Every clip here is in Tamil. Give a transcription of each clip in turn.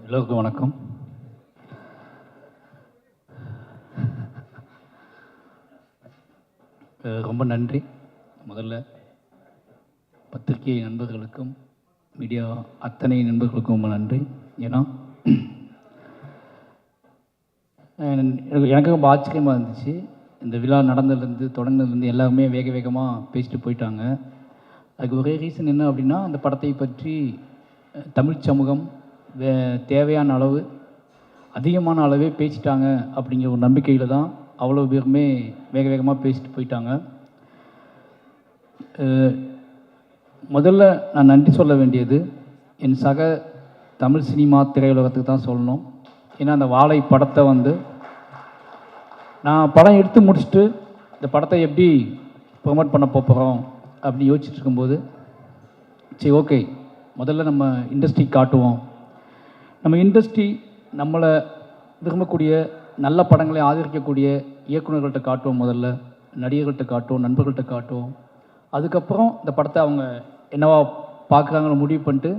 எல்லோருக்கும் வணக்கம். ரொம்ப நன்றி. முதல்ல பத்திரிகை நண்பர்களுக்கும் மீடியா அத்தனை நண்பர்களுக்கும் ரொம்ப நன்றி. ஏன்னா எனக்கு ரொம்ப ஆச்சரியமாக இருந்துச்சு. இந்த விழா நடந்ததுலேருந்து தொடங்கினதுலேருந்து எல்லாருமே வேக வேகமாக பேசிட்டு போயிட்டாங்க. அதுக்கு ஒரே ரீசன் என்ன அப்படின்னா, அந்த படத்தை பற்றி தமிழ் சமூகம் தேவையான அளவு அதிகமான அளவே பேசிட்டாங்க அப்படிங்கிற ஒரு நம்பிக்கையில் தான் அவ்வளோ பேருமே வேக வேகமாக பேசிட்டு போயிட்டாங்க. முதல்ல நான் நன்றி சொல்ல வேண்டியது என் சக தமிழ் சினிமா திரையுலகத்துக்கு தான் சொல்லணும். ஏன்னா அந்த வாழை படத்தை நான் படம் எடுத்து முடிச்சுட்டு இந்த படத்தை எப்படி ப்ரொமோட் பண்ண போகிறோம் அப்படி யோசிச்சுட்டு இருக்கும்போது, சரி ஓகே, முதல்ல நம்ம இண்டஸ்ட்ரி காட்டுவோம். நம்ம இண்டஸ்ட்ரி நம்மளை விரும்பக்கூடிய நல்ல படங்களை ஆதரிக்கக்கூடிய இயக்குநர்கள்ட்ட காட்டுவோம், முதல்ல நடிகர்கள்ட்ட காட்டுவோம், நண்பர்கள்ட்ட காட்டுவோம். அதுக்கப்புறம் இந்த படத்தை அவங்க என்னவா பார்க்குறாங்கன்னு முடிவு பண்ணிட்டு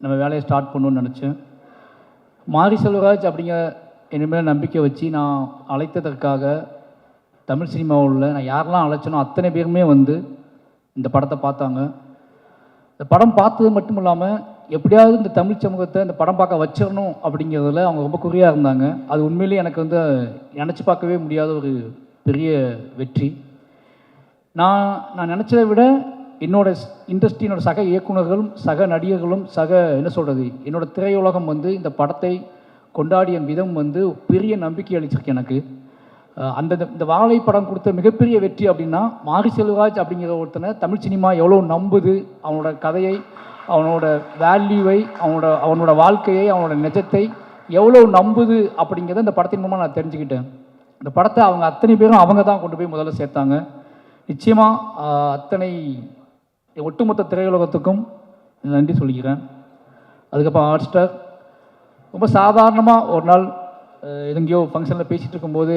நம்ம வேலையை ஸ்டார்ட் பண்ணணும்னு நினச்சேன். மாரி செல்வராஜ் அப்படிங்கிற இனிமேல் நம்பிக்கை வச்சு நான் அழைத்ததற்காக தமிழ் சினிமாவில் நான் யாரெல்லாம் அழைச்சனோ அத்தனை பேருமே இந்த படத்தை பார்த்தாங்க. இந்த படம் பார்த்தது மட்டும் இல்லாமல் எப்படியாவது இந்த தமிழ் சமூகத்தை இந்த படம் பார்க்க வச்சிடணும் அப்படிங்கிறதுல அவங்க ரொம்ப குறியாக இருந்தாங்க. அது உண்மையிலேயே எனக்கு நினச்சி பார்க்கவே முடியாத ஒரு பெரிய வெற்றி. நான் நினச்சதை விட என்னோடய இண்டஸ்ட்ரியினோட சக இயக்குநர்களும் சக நடிகர்களும் என்னோட திரையுலகம் இந்த படத்தை கொண்டாடிய விதம் பெரிய நம்பிக்கை அளிச்சிருக்கு எனக்கு. இந்த வாழை படம் கொடுத்த மிகப்பெரிய வெற்றி அப்படின்னா, மாரி செல்வராஜ் அப்படிங்கிற ஒருத்தனை தமிழ் சினிமா எவ்வளோ நம்புது, அவனோட கதையை, அவனோட வேல்யூவை, அவனோட வாழ்க்கையை, அவனோட நிஜத்தை எவ்வளோ நம்புது அப்படிங்கிறத இந்த படத்தின் மூலமாக நான் தெரிஞ்சுக்கிட்டேன். இந்த படத்தை அவங்க அத்தனை பேரும் அவங்க தான் கொண்டு போய் முதல்ல சேர்த்தாங்க. நிச்சயமாக அத்தனை ஒட்டுமொத்த திரையுலகத்துக்கும் நன்றி சொல்லிக்கிறேன். அதுக்கப்புறம் ஹாட் ஸ்டார் ரொம்ப சாதாரணமாக ஒரு நாள் எங்கேயோ ஃபங்க்ஷனில் பேசிகிட்டு இருக்கும்போது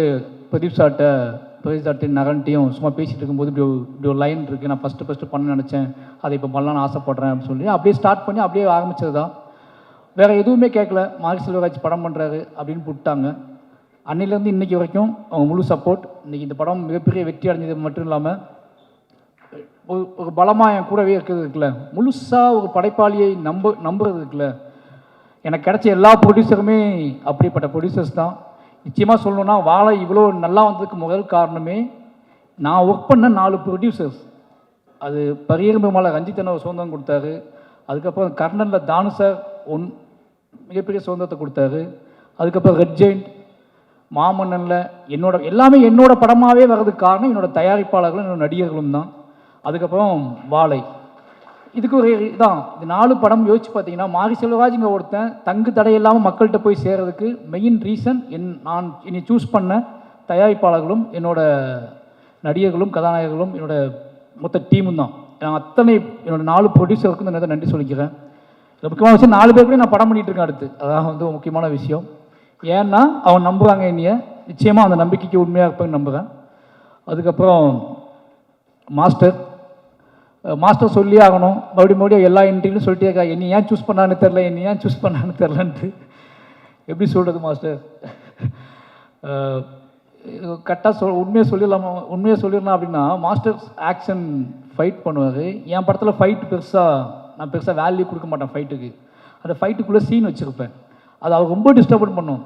பிரதீப் சார்ட்டு நகன்ட்டையும் சும்மா பேசிகிட்டு இருக்கும்போது இப்படி ஒரு லைன் இருக்குது, நான் ஃபஸ்ட்டு பண்ண நினச்சேன், அதை இப்போ பண்ணலான்னு ஆசைப்பட்றேன் அப்படின்னு சொல்லி அப்படியே ஸ்டார்ட் பண்ணி அப்படியே ஆரம்பித்தது தான். வேறு எதுவுமே கேட்கல. மாரி செல்வராஜ் படம் பண்ணுறாரு அப்படின்னு விட்டாங்க. அன்னிலேருந்து இன்றைக்கி வரைக்கும் அவங்க முழு சப்போர்ட். இன்றைக்கி இந்த படம் மிகப்பெரிய வெற்றி அடைஞ்சது மட்டும் இல்லாமல் ஒரு பலமாக என் கூடவே இருக்கிறது இருக்குல்ல, முழுசாக ஒரு படைப்பாளியை நம்புறது இருக்குல்ல, எனக்கு கிடைச்ச எல்லா ப்ரொடியூசருமே அப்படிப்பட்ட ப்ரொடியூசர்ஸ் தான். நிச்சயமாக சொல்லணுன்னா வாழை இவ்வளோ நல்லா வந்ததுக்கு முதல் காரணமே நான் ஒர்க் பண்ண 4 ப்ரொடியூசர்ஸ். அது பரியர்மலை ரஞ்சித் அண்ணா சுதந்திரம் கொடுத்தாரு. அதுக்கப்புறம் கர்ணனில் தானு சார் மிகப்பெரிய சுதந்திரத்தை கொடுத்தாரு. அதுக்கப்புறம் ரெட் ஜெயிண்ட், மாமன்னனில் எல்லாமே என்னோட படமாகவே வர்றதுக்கு காரணம் என்னோட தயாரிப்பாளர்களும் என்னோட நடிகர்களும் தான். அதுக்கப்புறம் வாழை, இதுக்கு ஒரு இதான். இந்த 4 படம் யோசிச்சு பார்த்தீங்கன்னா, மாரி செல்வராஜுங்க ஒருத்தன் தங்கு தடையில்லாமல் மக்கள்கிட்ட போய் சேர்றதுக்கு மெயின் ரீசன் நான் என்னை சூஸ் பண்ண தயாரிப்பாளர்களும் என்னோட நடிகர்களும் கதாநாயகர்களும் என்னோட மொத்த டீமும் தான். நான் அத்தனை என்னோட 4 ப்ரொடியூசருக்கும் இந்த நேரத்தை நன்றி சொல்லிக்கிறேன். முக்கியமான விஷயம் 4 பேர் கூட நான் படம் பண்ணிகிட்டு இருக்கேன் அடுத்து. அதான் முக்கியமான விஷயம். ஏன்னா அவன் நம்புகிறாங்க என்னைய. நிச்சயமாக அந்த நம்பிக்கைக்கு உண்மையாக இருப்பேன்னு நம்புகிறேன். அதுக்கப்புறம் மாஸ்டர் சொல்லி ஆகணும். மறுபடியும் எல்லா இன்டர்வியூலும் சொல்லிட்டே இருக்கா, என்னை ஏன் சூஸ் பண்ணான்னு தெரிலன்ட்டு. எப்படி சொல்கிறது மாஸ்டர்? கரெக்டாக உண்மையாக சொல்லிடலாம் அப்படின்னா, மாஸ்டர் ஆக்ஷன் ஃபைட் பண்ணுவார். என் படத்தில் நான் பெருசாக வேல்யூ கொடுக்க மாட்டேன் ஃபைட்டுக்கு. அந்த ஃபைட்டுக்குள்ளே சீன் வச்சுருப்பேன். அது அவர் ரொம்ப டிஸ்டர்பன் பண்ணும்.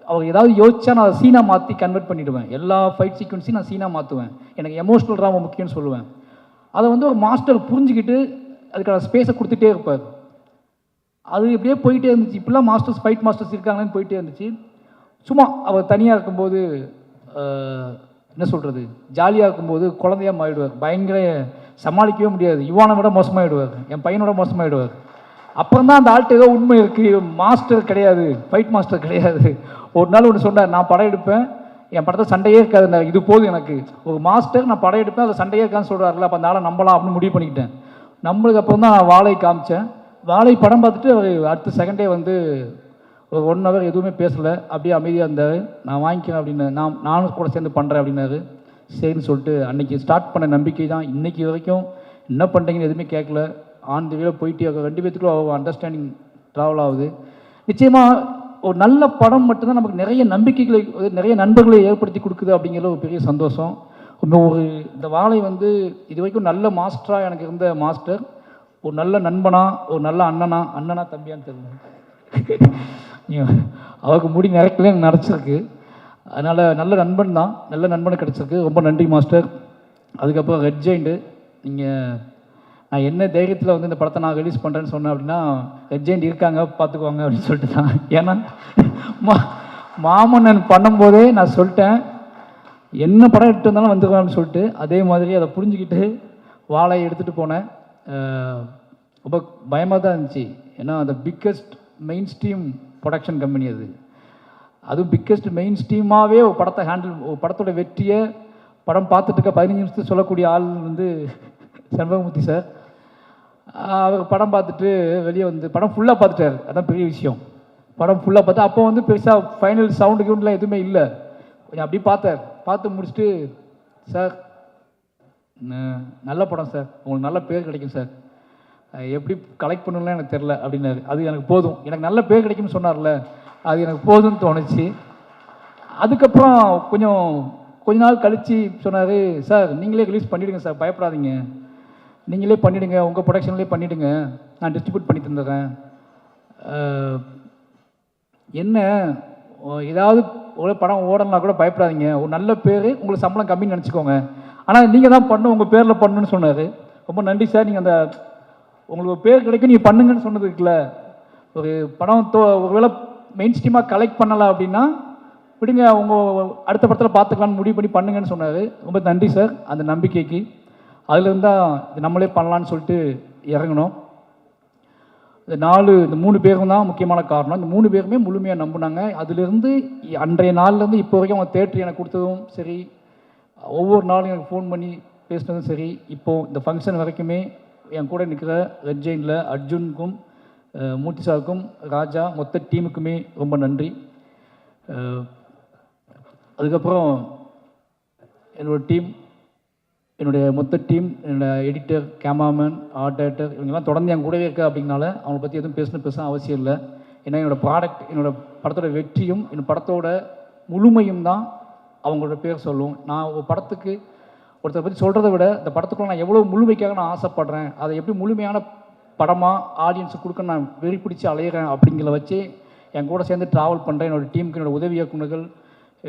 அவர் ஏதாவது யோசிச்சா நான் அதை சீனாக மாற்றி கன்வெர்ட் பண்ணிவிடுவேன். எல்லா ஃபைட் சீக்வன்ஸையும் நான் சீனாக மாற்றுவேன். எனக்கு எமோஷ்னல் ட்ராமா முக்கியம்னு சொல்லுவேன். அதை ஒரு மாஸ்டர் புரிஞ்சுக்கிட்டு அதுக்கான ஸ்பேஸை கொடுத்துட்டே இருப்பார். அது இப்படியே போயிட்டே இருந்துச்சு. இப்படிலாம் ஃபைட் மாஸ்டர்ஸ் இருக்காங்கன்னு போயிட்டே இருந்துச்சு. சும்மா அவர் தனியாக இருக்கும்போது ஜாலியாக இருக்கும்போது குழந்தையாக மாறிடுவார். பயங்கர சமாளிக்கவே முடியாது. இவானை விட மோசமாகிடுவார், என் பையனோட மோசமாகிடுவார். அப்புறம் தான் அந்த ஆள்கிட்ட ஏதோ உண்மை இருக்குது, மாஸ்டர் கிடையாது, ஃபைட் மாஸ்டர் கிடையாது. ஒரு நாள் ஒன்று சொன்னார், நான் படம் எடுப்பேன், என் படத்தை சண்டையே இருக்காது, இது போதும் எனக்கு. ஒரு மாஸ்டர் நான் படம் எடுப்பேன், அதை சண்டையே இருக்கான்னு சொல்கிறாருல, அப்போ அந்த ஆளை நம்பலாம் அப்படின்னு முடிவு பண்ணிக்கிட்டேன். நம்மளுக்கு அப்புறம் தான் நான் வாழை காமிச்சேன். வாழை படம் பார்த்துட்டு அவர் அடுத்த செகண்டே ஒரு 1 hour எதுவுமே பேசலை, அப்படியே அமைதியாக இருந்தார். நான் வாங்கிக்கிறேன் அப்படின்னு, நானும் கூட சேர்ந்து பண்ணுறேன் அப்படின்னாரு. சரின்னு சொல்லிட்டு அன்றைக்கி ஸ்டார்ட் பண்ண நம்பிக்கை தான் இன்றைக்கி வரைக்கும். என்ன பண்ணுறீங்கன்னு எதுவுமே கேட்கல, ஆன் தி வேல போயிட்டே 2 பேத்துக்குள்ள அண்டர்ஸ்டாண்டிங் ட்ராவல் ஆகுது. நிச்சயமாக ஒரு நல்ல படம் மட்டும்தான் நமக்கு நிறைய நம்பிக்கைகளை, நிறைய நண்பர்களை ஏற்படுத்தி கொடுக்குது அப்படிங்கிற ஒரு பெரிய சந்தோஷம். ஒரு இந்த வாழை வந்து இது வரைக்கும் நல்ல மாஸ்டராக எனக்கு இருந்த மாஸ்டர், ஒரு நல்ல நண்பனா, ஒரு நல்ல அண்ணனா தம்பியான்னு தெரியல, அவருக்கு முடி நிறைக்கல எனக்கு நினச்சிருக்கு. அதனால் நல்ல நண்பன் தான், நல்ல நண்பனை கிடச்சிருக்கு. ரொம்ப நன்றி மாஸ்டர். அதுக்கப்புறம் ரெட் ஜெயிண்ட், நீங்கள் நான் என்ன தைரியத்தில் வந்து இந்த படத்தை நான் ரிலீஸ் பண்ணுறேன்னு சொன்னேன் அப்படின்னா, ரெட் ஜெயிண்ட் இருக்காங்க பார்த்துக்குவாங்க அப்படின்னு சொல்லிட்டு தான். ஏன்னா மாமன்னன் பண்ணும்போதே நான் சொல்லிட்டேன், என்ன படம் எடுத்து வந்தாலும் வந்துக்குவான்னு சொல்லிட்டு, அதே மாதிரி அதை புரிஞ்சுக்கிட்டு வாழை எடுத்துகிட்டு போனேன். ரொம்ப பயமாக தான் இருந்துச்சு. ஏன்னா அந்த biggest main stream production company அது. அதுவும் பிக்கஸ்ட் மெயின் ஸ்ட்ரீமாகவே ஒரு படத்தை ஒரு படத்தோட வெற்றியை படம் பார்த்துட்டு இருக்க 15 நிமிஷத்துக்கு சொல்லக்கூடிய ஆள் வந்து செண்பகமூர்த்தி சார். அவர் படம் பார்த்துட்டு வெளியே வந்து படம் ஃபுல்லாக பார்த்துட்டார். அதான் பெரிய விஷயம். படம் ஃபுல்லாக பார்த்து அப்போ வந்து பெருசாக ஃபைனல் சவுண்டு கிவுண்ட்லாம் எதுவுமே இல்லை. கொஞ்சம் அப்படி பார்த்து முடிச்சுட்டு, சார் நல்ல படம் சார், உங்களுக்கு நல்ல பேர் கிடைக்கும் சார், எப்படி கலெக்ட் பண்ணணும்லாம் எனக்கு தெரில அப்படின்னாரு. அது எனக்கு போதும், எனக்கு நல்ல பேர் கிடைக்கும்னு சொன்னார்ல, அது எனக்கு போதும்னு தோணுச்சு. அதுக்கப்புறம் கொஞ்ச நாள் கழித்து சொன்னார், சார் நீங்களே ரிலீஸ் பண்ணிவிடுங்க சார், பயப்படாதீங்க, நீங்களே பண்ணிவிடுங்க, உங்கள் ப்ரொடக்ஷன்லேயே பண்ணிவிடுங்க, நான் டிஸ்ட்ரிபியூட் பண்ணி தந்துடுறேன். என்ன ஏதாவது ஒரு படம் ஓடலாம் கூட பயப்படாதீங்க, ஒரு நல்ல பேர், உங்களுக்கு சம்பளம் கம்மின்னு நினச்சிக்கோங்க, ஆனால் நீங்கள் தான் பண்ணணும், உங்கள் பேரில் பண்ணணும்னு சொன்னார். ரொம்ப நன்றி சார், நீங்கள் அந்த உங்களுக்கு பேர் கிடைக்கும் நீங்கள் பண்ணுங்கன்னு சொன்னது இருக்குல்ல. ஒரு படம் ஒருவேளை மெயின் ஸ்ட்ரீமாக கலெக்ட் பண்ணலாம் அப்படின்னா விடுங்க, உங்கள் அடுத்த படத்தில் பார்த்துக்கலான்னு முடிவு பண்ணி பண்ணுங்கன்னு சொன்னார். ரொம்ப நன்றி சார் அந்த நம்பிக்கைக்கு. அதுலேருந்து தான் இது நம்மளே பண்ணலான்னு சொல்லிட்டு இறங்கணும். இந்த 3 பேரும் தான் முக்கியமான காரணம். இந்த 3 பேருமே முழுமையாக நம்பினாங்க. அதுலேருந்து அன்றைய நாள்லேருந்து இப்போ வரைக்கும் அவங்க தேட்டர் எனக்கு கொடுத்ததும் சரி, ஒவ்வொரு நாளும் எனக்கு ஃபோன் பண்ணி பேசினதும் சரி, இப்போது இந்த ஃபங்க்ஷன் வரைக்குமே என் கூட நிற்கிற ரெட் ஜெயினில் அர்ஜுனுக்கும் மூர்த்தி சாருக்கும் ராஜா மொத்த டீமுக்குமே ரொம்ப நன்றி. அதுக்கப்புறம் என்னுடைய மொத்த டீம், என்னோடய எடிட்டர், கேமராமேன், ஆர்ட் டைரக்டர், இவங்கெல்லாம் தொடர்ந்து என் கூடவே இருக்கா அப்படின்னால அவங்கள பற்றி எதுவும் பேச அவசியம் இல்லை. ஏன்னா என்னோடய ப்ராடக்ட், என்னோடய படத்தோட வெற்றியும் என் படத்தோட முழுமையும் தான் அவங்களோட பேர் சொல்லும். நான் ஒரு படத்துக்கு ஒருத்தரை பற்றி சொல்கிறத விட இந்த படத்துக்குள்ள நான் எவ்வளோ முழுமைக்காக நான் ஆசைப்பட்றேன், அதை எப்படி முழுமையான படமாக ஆடியன்ஸுக்கு கொடுக்க நான் வெறி பிடிச்சி அலையிறேன் அப்படிங்கிற வச்சு என் கூட சேர்ந்து ட்ராவல் பண்ணுறேன். என்னோடய டீமுக்கு, என்னோடய உதவி இயக்குநர்கள்,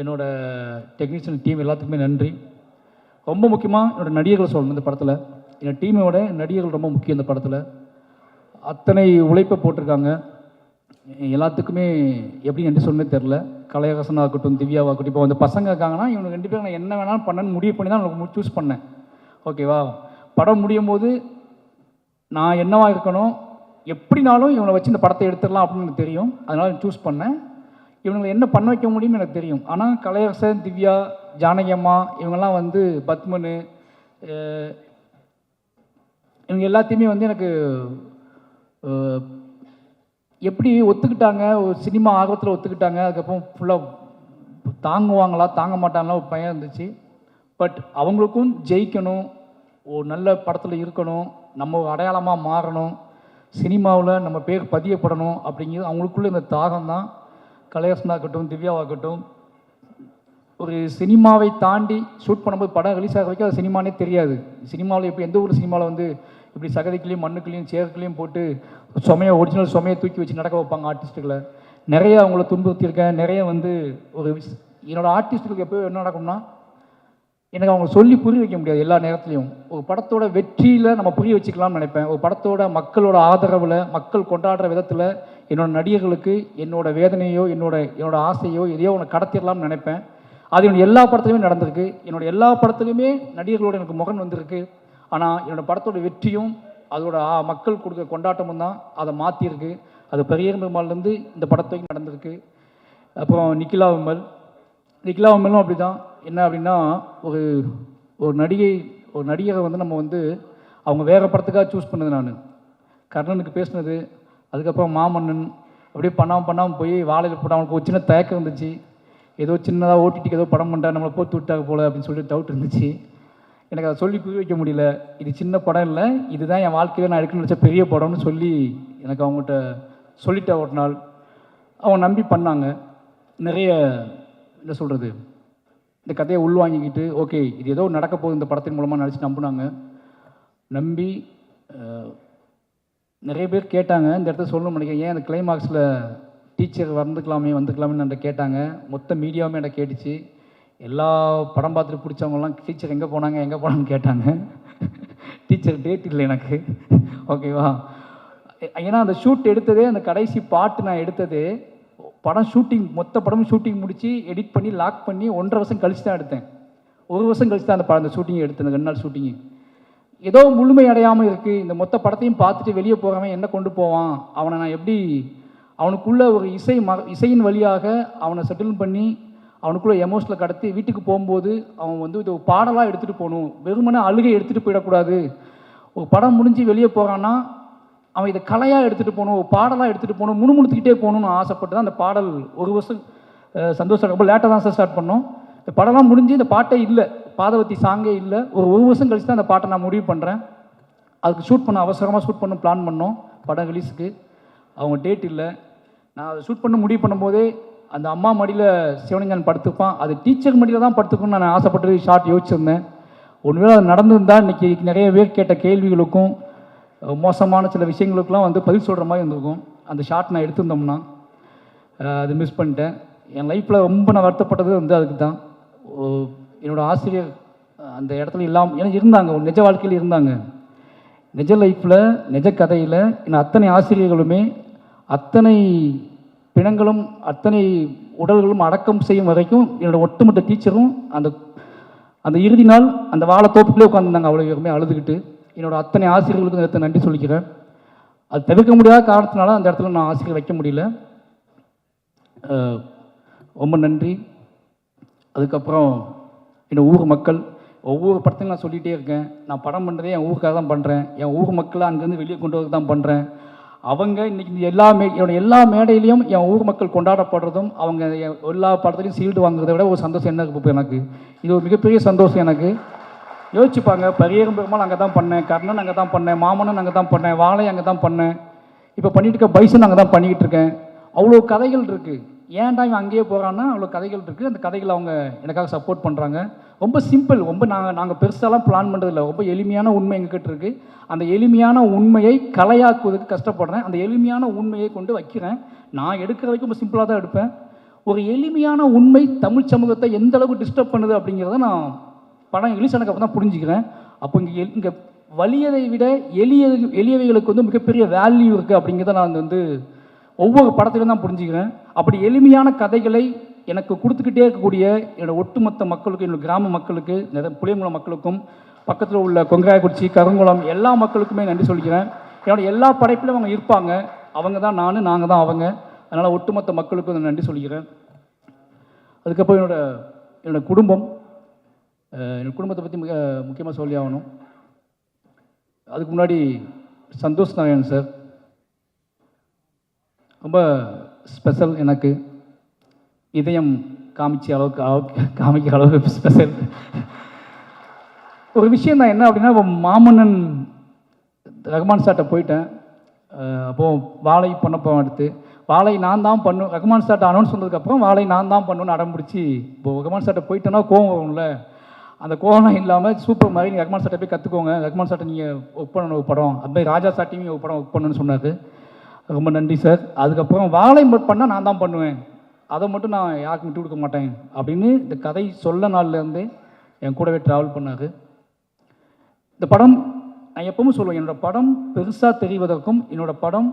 என்னோடய டெக்னீஷியன் டீம் எல்லாத்துக்குமே நன்றி. ரொம்ப முக்கியமாக என்னோடய நடிகர்கள் சொல்லணும். இந்த படத்தில் என்னோடய டீமோட நடிகர்கள் ரொம்ப முக்கியம். இந்த படத்தில் அத்தனை உழைப்பை போட்டிருக்காங்க. எல்லாத்துக்குமே எப்படி நன்றி சொன்னே தெரில. கலையரசனாக இருக்கட்டும், திவ்யாவாகட்டும், இப்போ அந்த பசங்க இருக்காங்கன்னா இவங்க 2 பேரும் நான் என்ன வேணாலும் பண்ணேன்னு முடிவு பண்ணி தான் எனக்கு சூஸ் பண்ணேன். ஓகேவா, படம் முடியும் போது நான் என்னவா இருக்கணும், எப்படினாலும் இவங்களை வச்சு இந்த படத்தை எடுத்துடலாம் அப்படின்னு எனக்கு தெரியும். அதனால் சூஸ் பண்ணேன். இவங்களை என்ன பண்ண வைக்க முடியும்னு எனக்கு தெரியும். ஆனால் கலையரசன், திவ்யா, ஜானகி அம்மா, இவங்கெல்லாம் வந்து பத்மனு, இவங்க எல்லாத்தையுமே வந்து எனக்கு எப்படி ஒத்துக்கிட்டாங்க, ஒரு சினிமா ஆர்வத்தில் ஒத்துக்கிட்டாங்க. அதுக்கப்புறம் ஃபுல்லாக தாங்குவாங்களா தாங்க மாட்டாங்களா ஒரு பயம் இருந்துச்சு. பட் அவங்களுக்கும் ஜெயிக்கணும், ஒரு நல்ல படத்தில் இருக்கணும், நம்ம ஒரு அடையாளமாக மாறணும், சினிமாவில் நம்ம பேர் பதியப்படணும் அப்படிங்கிறது அவங்களுக்குள்ள இந்த தாகம் தான். கலையரசனாகட்டும், திவ்யாவாகட்டும், ஒரு சினிமாவை தாண்டி ஷூட் பண்ணும்போது படம் ரிலீஸ் ஆக வரைக்கும் அது சினிமானே தெரியாது. சினிமாவில் இப்போ எந்த ஒரு சினிமாவில் வந்து இப்படி சகதிக்குள்ளேயும் மண்ணுக்குள்ளேயும் சேருக்குள்ளேயும் போட்டு ஒரிஜினல் சுமையை தூக்கி வச்சு நடக்க வைப்பாங்க ஆர்டிஸ்ட்டுகளை. நிறைய அவங்கள துன்புறுத்தியிருக்கேன். நிறைய வந்து என்னோடய ஆர்டிஸ்ட்டுகளுக்கு எப்போ என்ன நடக்கும்னா, எனக்கு அவங்க சொல்லி புரிய வைக்க முடியாது எல்லா நேரத்துலையும். ஒரு படத்தோட வெற்றியில் நம்ம புரிய வச்சுக்கலாம்னு நினைப்பேன். ஒரு படத்தோட மக்களோட ஆதரவில், மக்கள் கொண்டாடுற விதத்தில் என்னோடய நடிகர்களுக்கு என்னோட வேதனையோ என்னோட ஆசையோ எதையோ ஒன்று கடத்திடலாம்னு நினைப்பேன். அது என்னோடய எல்லா படத்துலையுமே நடந்திருக்கு. என்னோடய எல்லா படத்துலையுமே நடிகர்களோட எனக்கு முகன் வந்திருக்கு. ஆனால் என்னோடய படத்தோட வெற்றியும் அதோட மக்கள் கொடுக்க கொண்டாட்டமும் தான் அதை மாற்றிருக்கு. அது பெரியர் பெருமாள்லேருந்து இந்த படத்துக்கு நடந்திருக்கு. அப்புறம் நிக்கிலா விமலும் அப்படி தான். என்ன அப்படின்னா, ஒரு நடிகரை வந்து நம்ம வந்து அவங்க வேறு படத்துக்காக சூஸ் பண்ணது. நான் கர்ணனுக்கு பேசினது, அதுக்கப்புறம் மாமன்னன், அப்படியே பண்ணாமல் போய் வாழையில் போட்டு அவனுக்கு ஒரு சின்ன தயக்கம் இருந்துச்சு. ஏதோ சின்னதாக ஓடிடிக்கு ஏதோ படம் பண்ணுறா, நம்மளை போட்டு விட்டாங்க போல் அப்படின்னு சொல்லிட்டு டவுட் இருந்துச்சு. எனக்கு அதை சொல்லி புரிய வைக்க முடியல. இது சின்ன படம் இல்லை, இதுதான் என் வாழ்க்கையில் நான் எடுக்கணும்னு நினச்ச பெரிய படம்னு சொல்லி எனக்கு அவங்ககிட்ட சொல்லிட்டேன் ஒரு நாள். அவங்க நம்பி பண்ணாங்க. நிறைய என்ன சொல்கிறது, இந்த கதையை உள்வாங்கிக்கிட்டு ஓகே இது ஏதோ நடக்க போகுது இந்த படத்தின் மூலமாக நடிச்சு நம்பினாங்க. நம்பி நிறைய பேர் கேட்டாங்க, இந்த இடத்துல சொல்லணும்னு நினைக்கிறேன், ஏன் அந்த கிளைமாக்ஸில் டீச்சர் வந்துக்கலாமே என்கிட்ட கேட்டாங்க. மொத்த மீடியாவுமே என்கிட்ட கேட்டுச்சு. எல்லா படம் பார்த்துட்டு பிடிச்சவங்கலாம் டீச்சர் எங்கே போனாங்கன்னு கேட்டாங்க. டீச்சர் டேட் இல்லை எனக்கு, ஓகேவா? ஏன்னா அந்த ஷூட் எடுத்ததே, அந்த கடைசி பாட்டு நான் எடுத்ததே படம் ஷூட்டிங், மொத்த படமும் ஷூட்டிங் முடித்து எடிட் பண்ணி லாக் பண்ணி 1.5 வருஷம் கழிச்சு தான் எடுத்தேன். 1 வருஷம் கழிச்சு தான் அந்த ஷூட்டிங் எடுத்தேன். 2 நாள் ஷூட்டிங்கு ஏதோ முழுமை அடையாமல் இருக்குது. இந்த மொத்த படத்தையும் பார்த்துட்டு வெளியே போகிறவன் என்ன கொண்டு போவான், அவனை நான் எப்படி அவனுக்குள்ளே ஒரு இசையின் வழியாக அவனை செட்டில் பண்ணி அவனுக்குள்ளே எமோஷனில் கடத்தி வீட்டுக்கு போகும்போது அவன் வந்து இது ஒரு பாடலாக எடுத்துகிட்டு போகணும், வெறுமனே அழுகை எடுத்துகிட்டு போயிடக்கூடாது. ஒரு படம் முடிஞ்சு வெளியே போகிறான்னா அவன் இதை கலையாக எடுத்துகிட்டு போகணும், ஒரு பாடலாக எடுத்துகிட்டு போகணும், முணுமுணுத்துக்கிட்டே போகணும்னு ஆசைப்பட்டு தான் அந்த பாடல் 1 வருஷம் சந்தோஷம் ரொம்ப லேட்டாக தான் சார் ஸ்டார்ட் பண்ணோம். இந்த படம்லாம் முடிஞ்சு இந்த பாட்டே இல்லை, பாதவத்தி சாங்கே இல்லை. ஒரு வருஷம் கழிச்சு தான் அந்த பாட்டை நான் முடிவு பண்ணுறேன். அதுக்கு அவசரமாக ஷூட் பண்ண பிளான் பண்ணோம். படம் ரிலீஸுக்கு அவங்க டேட் இல்லை. நான் அதை ஷூட் பண்ண முடிவு பண்ணும்போதே அந்த அம்மா மடியில் சிவனஞ்சான் படுத்துப்பான், அது டீச்சர் மடியில் தான் படுத்துக்கணும்னு நான் ஆசைப்பட்டு ஷார்ட் யோசிச்சிருந்தேன். ஒருவேளை அது நடந்திருந்தால் இன்றைக்கி நிறைய பேர் கேட்ட கேள்விகளுக்கும் மோசமான சில விஷயங்களுக்கெல்லாம் வந்து பதில் சொல்கிற மாதிரி இருந்திருக்கும். அந்த ஷார்ட் நான் எடுத்திருந்தோம்னா அது மிஸ் பண்ணிட்டேன். என் லைஃப்பில் ரொம்ப நான் வருத்தப்பட்டது வந்து அதுக்கு தான். என்னோடய ஆசிரியர் அந்த இடத்துல இல்லாமல் ஏன்னா இருந்தாங்க, ஒரு நிஜ வாழ்க்கையில் இருந்தாங்க. நிஜ லைஃப்பில் நிஜ கதையில் இன்னும் அத்தனை ஆசிரியர்களுமே அத்தனை பிணங்களும் அத்தனை உடல்களும் அடக்கம் செய்யும் வரைக்கும் என்னோடய ஒட்டுமொத்த டீச்சரும் அந்த இறுதி நாள் அந்த வாழை தோப்புக்குள்ளே உட்காந்துருந்தாங்க. அவ்வளோ பேருமே அழுதுகிட்டு. என்னோடய அத்தனை ஆசிரியர்களுக்கும் நேரத்தை நன்றி சொல்லிக்கிறேன். அது தவிர்க்க முடியாத காரணத்தினால அந்த இடத்துல நான் ஆசிரியர் வைக்க முடியல. ரொம்ப நன்றி. அதுக்கப்புறம் என்னோடய ஊர் மக்கள், ஒவ்வொரு படத்தையும் நான் சொல்லிகிட்டே இருக்கேன், நான் படம் பண்ணுறதே என் ஊருக்காக தான் பண்ணுறேன், என் ஊர் மக்களை அங்கேருந்து வெளியே கொண்டு வரது தான் பண்ணுறேன். அவங்க இன்றைக்கி என்னோட எல்லா மேடையிலையும் என் ஊர் மக்கள் கொண்டாடப்படுறதும் அவங்க எல்லா படத்துலையும் சீல்டு வாங்குறதை விட ஒரு சந்தோஷம் என்ன இருக்குது எனக்கு. இது ஒரு மிகப்பெரிய சந்தோஷம் எனக்கு. யோசிச்சுப்பாங்க, பரியேறும் பெருமாள் அங்கே தான் பண்ணேன், கர்ணன் அங்கே தான் பண்ணேன், மாமன்னன் அங்கே தான் பண்ணேன், வாழை அங்கே தான் பண்ணேன், இப்போ பண்ணிகிட்டு இருக்க பைசன் அங்கே தான் பண்ணிக்கிட்டு இருக்கேன். அவ்வளோ கதைகள் இருக்குது. ஏன்டா இவன் அங்கேயே போகிறான்னா அவ்வளோ கதைகள் இருக்குது. அந்த கதைகளை அவங்க எனக்காக சப்போர்ட் பண்ணுறாங்க. ரொம்ப சிம்பிள், ரொம்ப நாங்கள் பெருசாலாம் பிளான் பண்ணுறதில்ல. ரொம்ப எளிமையான உண்மை எங்ககிட்ட இருக்குது. அந்த எளிமையான உண்மையை கலையாக்குவதற்கு கஷ்டப்படுறேன். அந்த எளிமையான உண்மையை கொண்டு வைக்கிறேன். நான் எடுக்கிற வரைக்கும் ரொம்ப சிம்பிளாக தான் எடுப்பேன். ஒரு எளிமையான உண்மை தமிழ் சமூகத்தை எந்த அளவுக்கு டிஸ்டர்ப் பண்ணுது அப்படிங்கிறத நான் படம் ரிலீஸ் ஆனதுக்கு அப்புறம் தான் புரிஞ்சுக்கிறேன். அப்போ இங்கே வலியதை விட எளியவைகளுக்கு வந்து மிகப்பெரிய வேல்யூ இருக்குது அப்படிங்கிறத நான் வந்து ஒவ்வொரு படத்திலும் தான் புரிஞ்சுக்கிறேன். அப்படி எளிமையான கதைகளை எனக்கு கொடுத்துக்கிட்டே இருக்கக்கூடிய என்னோடய ஒட்டுமொத்த மக்களுக்கும், என்னோடய கிராம மக்களுக்கு, புளியங்குளம் மக்களுக்கும், பக்கத்தில் உள்ள கொங்காயக்குறிச்சி, கருங்குளம் எல்லா மக்களுக்குமே நன்றி சொல்லிக்கிறேன். என்னோடய எல்லா படைப்பிலும் அவங்க இருப்பாங்க. அவங்க தான் நான், நாங்கள் தான் அவங்க. அதனால் ஒட்டுமொத்த மக்களுக்கும் நன்றி சொல்லிக்கிறேன். அதுக்கப்புறம் என்னோடய குடும்பம், என்னோடய குடும்பத்தை பற்றி மிக முக்கியமாக சொல்லி ஆகணும். அதுக்கு முன்னாடி சந்தோஷ் நாராயணன் சார் ரொம்ப ஸ்பெஷல். எனக்கு இதயம் காமிக்கிற அளவுக்கு ஸ்பெஷல் ஒரு விஷயம் தான். என்ன அப்படின்னா, இப்போ மாமன்னன் ரகுமான் சார்கிட்ட போயிட்டேன். அப்போது வாழை பண்ணப்போ எடுத்து வாழை நான் தான் பண்ணும், ரகுமான் சார்ட்ட அனௌன்ஸ் பண்ணதுக்கப்புறம் வாழை நான் தான் பண்ணுன்னு அடம் பிடிச்சி, இப்போது ரகுமான் சார்ட்ட போயிட்டேன்னா கோவம் வரும்ல, அந்த கோவம்லாம் இல்லாமல் சூப்பர் மாதிரி நீங்கள் ரகுமான் சார்ட்ட போய் கற்றுக்கோங்க, ரகுமான் சார்ட்ட நீங்கள் ஒர்க் பண்ணணும் ஒரு படம், அது மாதிரி ராஜா சார்ட்டையும் ஒரு படம் ஒர்க் பண்ணணும்னு சொன்னார். ரொம்ப நன்றி சார். அதுக்கப்புறம் வாழை மட்டும் பண்ணால் நான் தான் பண்ணுவேன், அதை மட்டும் நான் யாருக்கும் விட்டு கொடுக்க மாட்டேன் அப்படின்னு இந்த கதை சொல்ல நாள்லேருந்து என் கூடவே ட்ராவல் பண்ணார். இந்த படம் நான் எப்பவும் சொல்லுவேன், என்னோடய படம் பெருசாக தெரிவதற்கும், என்னோடய படம்